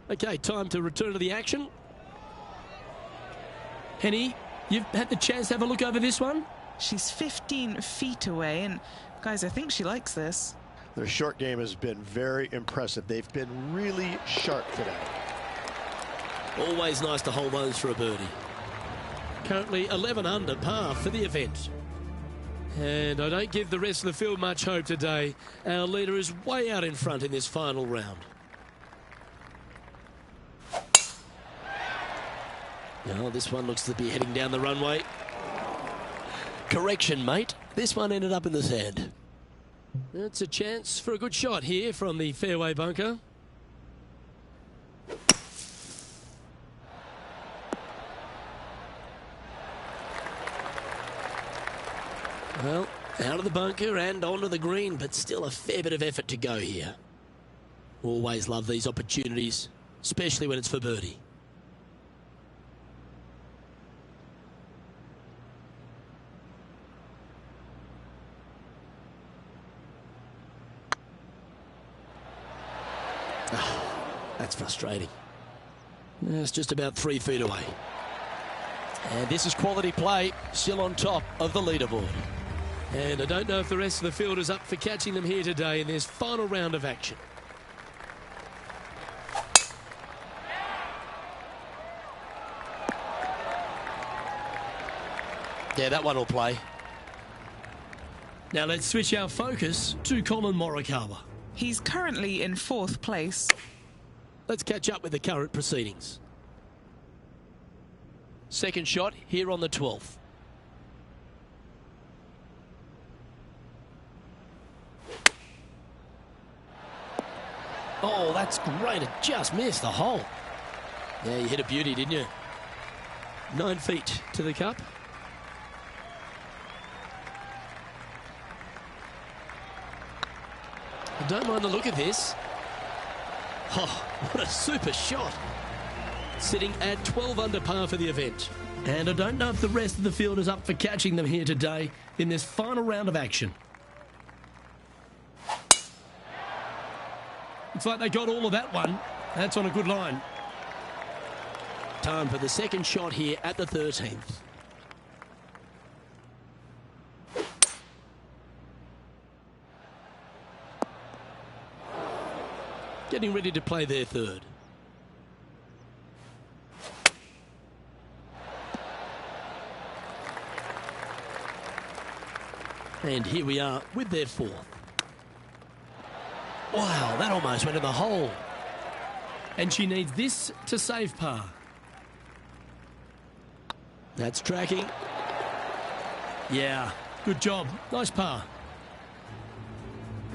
Okay, time to return to the action. Henny, you've had the chance to have a look over this one? She's 15 feet away, and guys, I think she likes this. Their short game has been very impressive. They've been really sharp today. Always nice to hold those for a birdie. Currently 11 under par for the event. And I don't give the rest of the field much hope today. Our leader is way out in front in this final round. Oh, this one looks to be heading down the runway. Correction, mate. This one ended up in the sand. It's a chance for a good shot here from the fairway bunker. Well, out of the bunker and onto the green, but still a fair bit of effort to go here. Always love these opportunities, especially when it's for birdie. Oh, that's frustrating. It's just about 3 feet away. And this is quality play, still on top of the leaderboard. And I don't know if the rest of the field is up for catching them here today in this final round of action. Yeah, that one will play. Now let's switch our focus to Collin Morikawa. He's currently in 4th place. Let's catch up with the current proceedings. Second shot here on the 12th. Oh, that's great. It just missed the hole. Yeah, you hit a beauty, didn't you? 9 feet to the cup. I don't mind the look of this. Oh, what a super shot. Sitting at 12 under par for the event. And I don't know if the rest of the field is up for catching them here today in this final round of action. Looks like they got all of that one. That's on a good line. Time for the second shot here at the 13th. Getting ready to play their third. And here we are with their fourth. Wow, that almost went in the hole. And she needs this to save par. That's tracking. Yeah, good job. Nice par.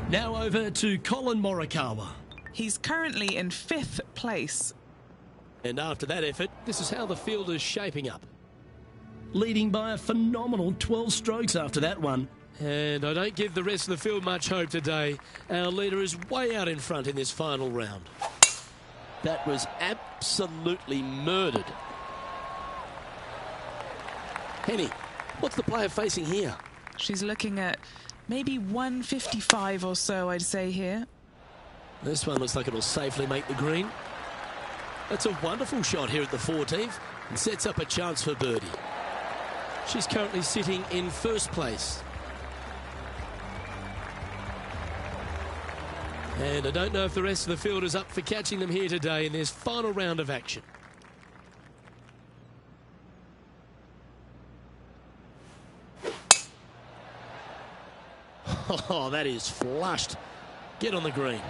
Now over to Collin Morikawa. He's currently in 5th place. And after that effort, this is how the field is shaping up. Leading by a phenomenal 12 strokes after that one. And I don't give the rest of the field much hope today. Our leader is way out in front in this final round. That was absolutely murdered. Henny, what's the player facing here? She's looking at maybe 155 or so, I'd say here. This one looks like it'll safely make the green. That's a wonderful shot here at the 14th and sets up a chance for birdie. She's currently sitting in 1st place. And I don't know if the rest of the field is up for catching them here today in this final round of action. Oh, that is flushed. Get on the green.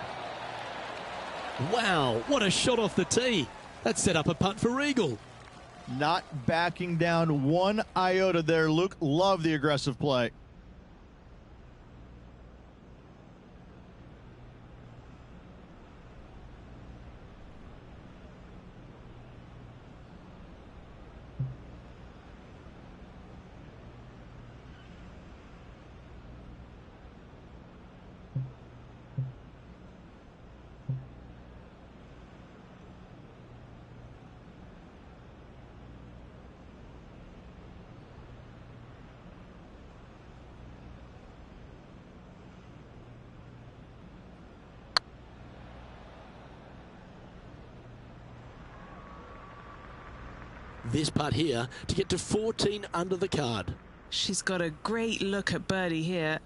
Wow, what a shot off the tee. That set up a putt for eagle. Not backing down one iota there, Luke. Love the aggressive play. This putt here to get to 14 under the card. She's got a great look at birdie here.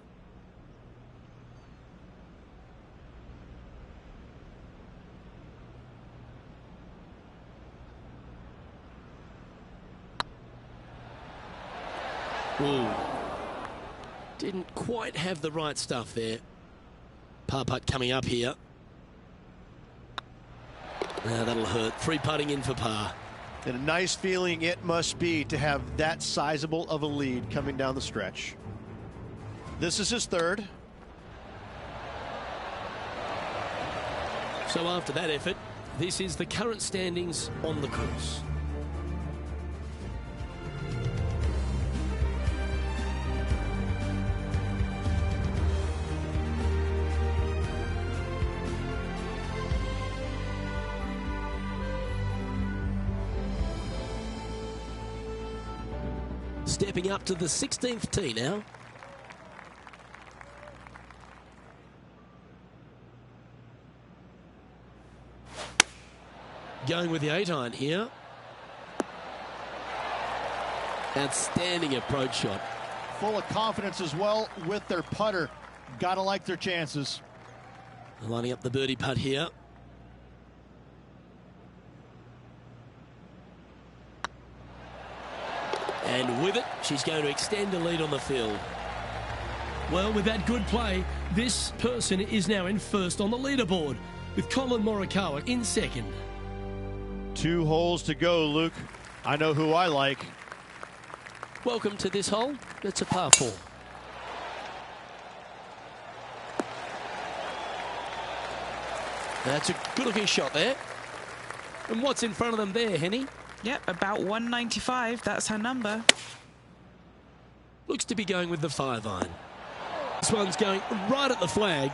Ooh. Didn't quite have the right stuff there. Par putt coming up here. Now that'll hurt. Free putting in for par. And a nice feeling it must be to have that sizable of a lead coming down the stretch. This is his third. So after that effort, this is the current standings on the course. Stepping up to the 16th tee now. Going with the 8-iron here. Outstanding approach shot. Full of confidence as well with their putter. Gotta like their chances. Lining up the birdie putt here. And with it, she's going to extend the lead on the field. Well, with that good play, this person is now in first on the leaderboard, with Collin Morikawa in second. 2 holes to go, Luke. I know who I like. Welcome to this hole. It's a par 4. That's a good-looking shot there. And what's in front of them there, Henny? Yep, about 195. That's her number. Looks to be going with the 5-iron. This one's going right at the flag.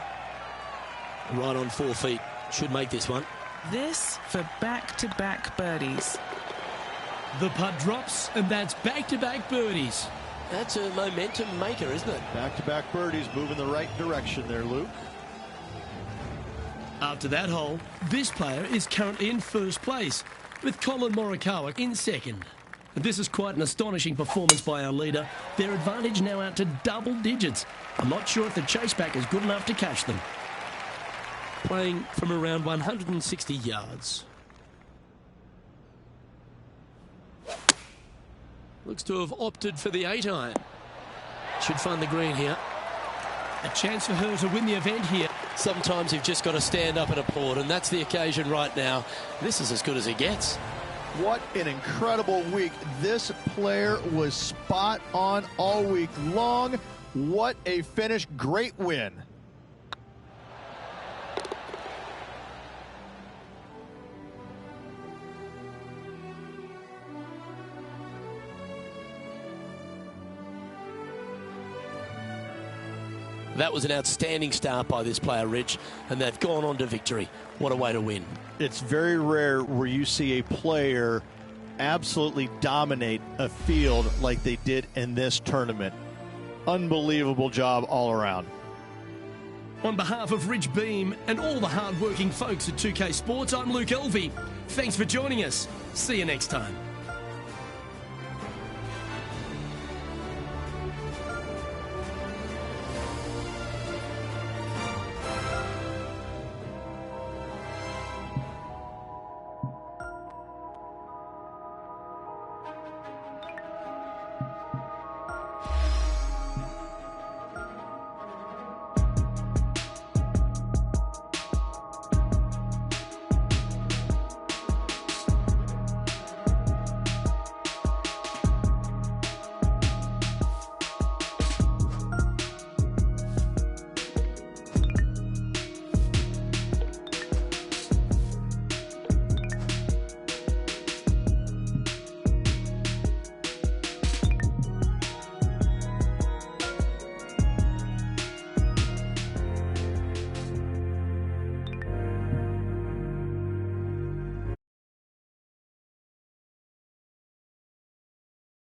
Right on 4 feet. Should make this one. This for back-to-back birdies. The putt drops, and that's back-to-back birdies. That's a momentum maker, isn't it? Back-to-back birdies, moving the right direction there, Luke. After that hole, this player is currently in first place, with Collin Morikawa in second. And this is quite an astonishing performance by our leader. Their advantage now out to double digits. I'm not sure if the chase back is good enough to catch them. Playing from around 160 yards. Looks to have opted for the 8-iron. Should find the green here. A chance for her to win the event here. Sometimes you've just got to stand up and applaud, and that's the occasion right now. This is as good as it gets. What an incredible week. This player was spot on all week long. What a finish. Great win. That was an outstanding start by this player, Rich, and they've gone on to victory. What a way to win. It's very rare where you see a player absolutely dominate a field like they did in this tournament. Unbelievable job all around. On behalf of Rich Beam and all the hard-working folks at 2K Sports, I'm Luke Elvey. Thanks for joining us. See you next time.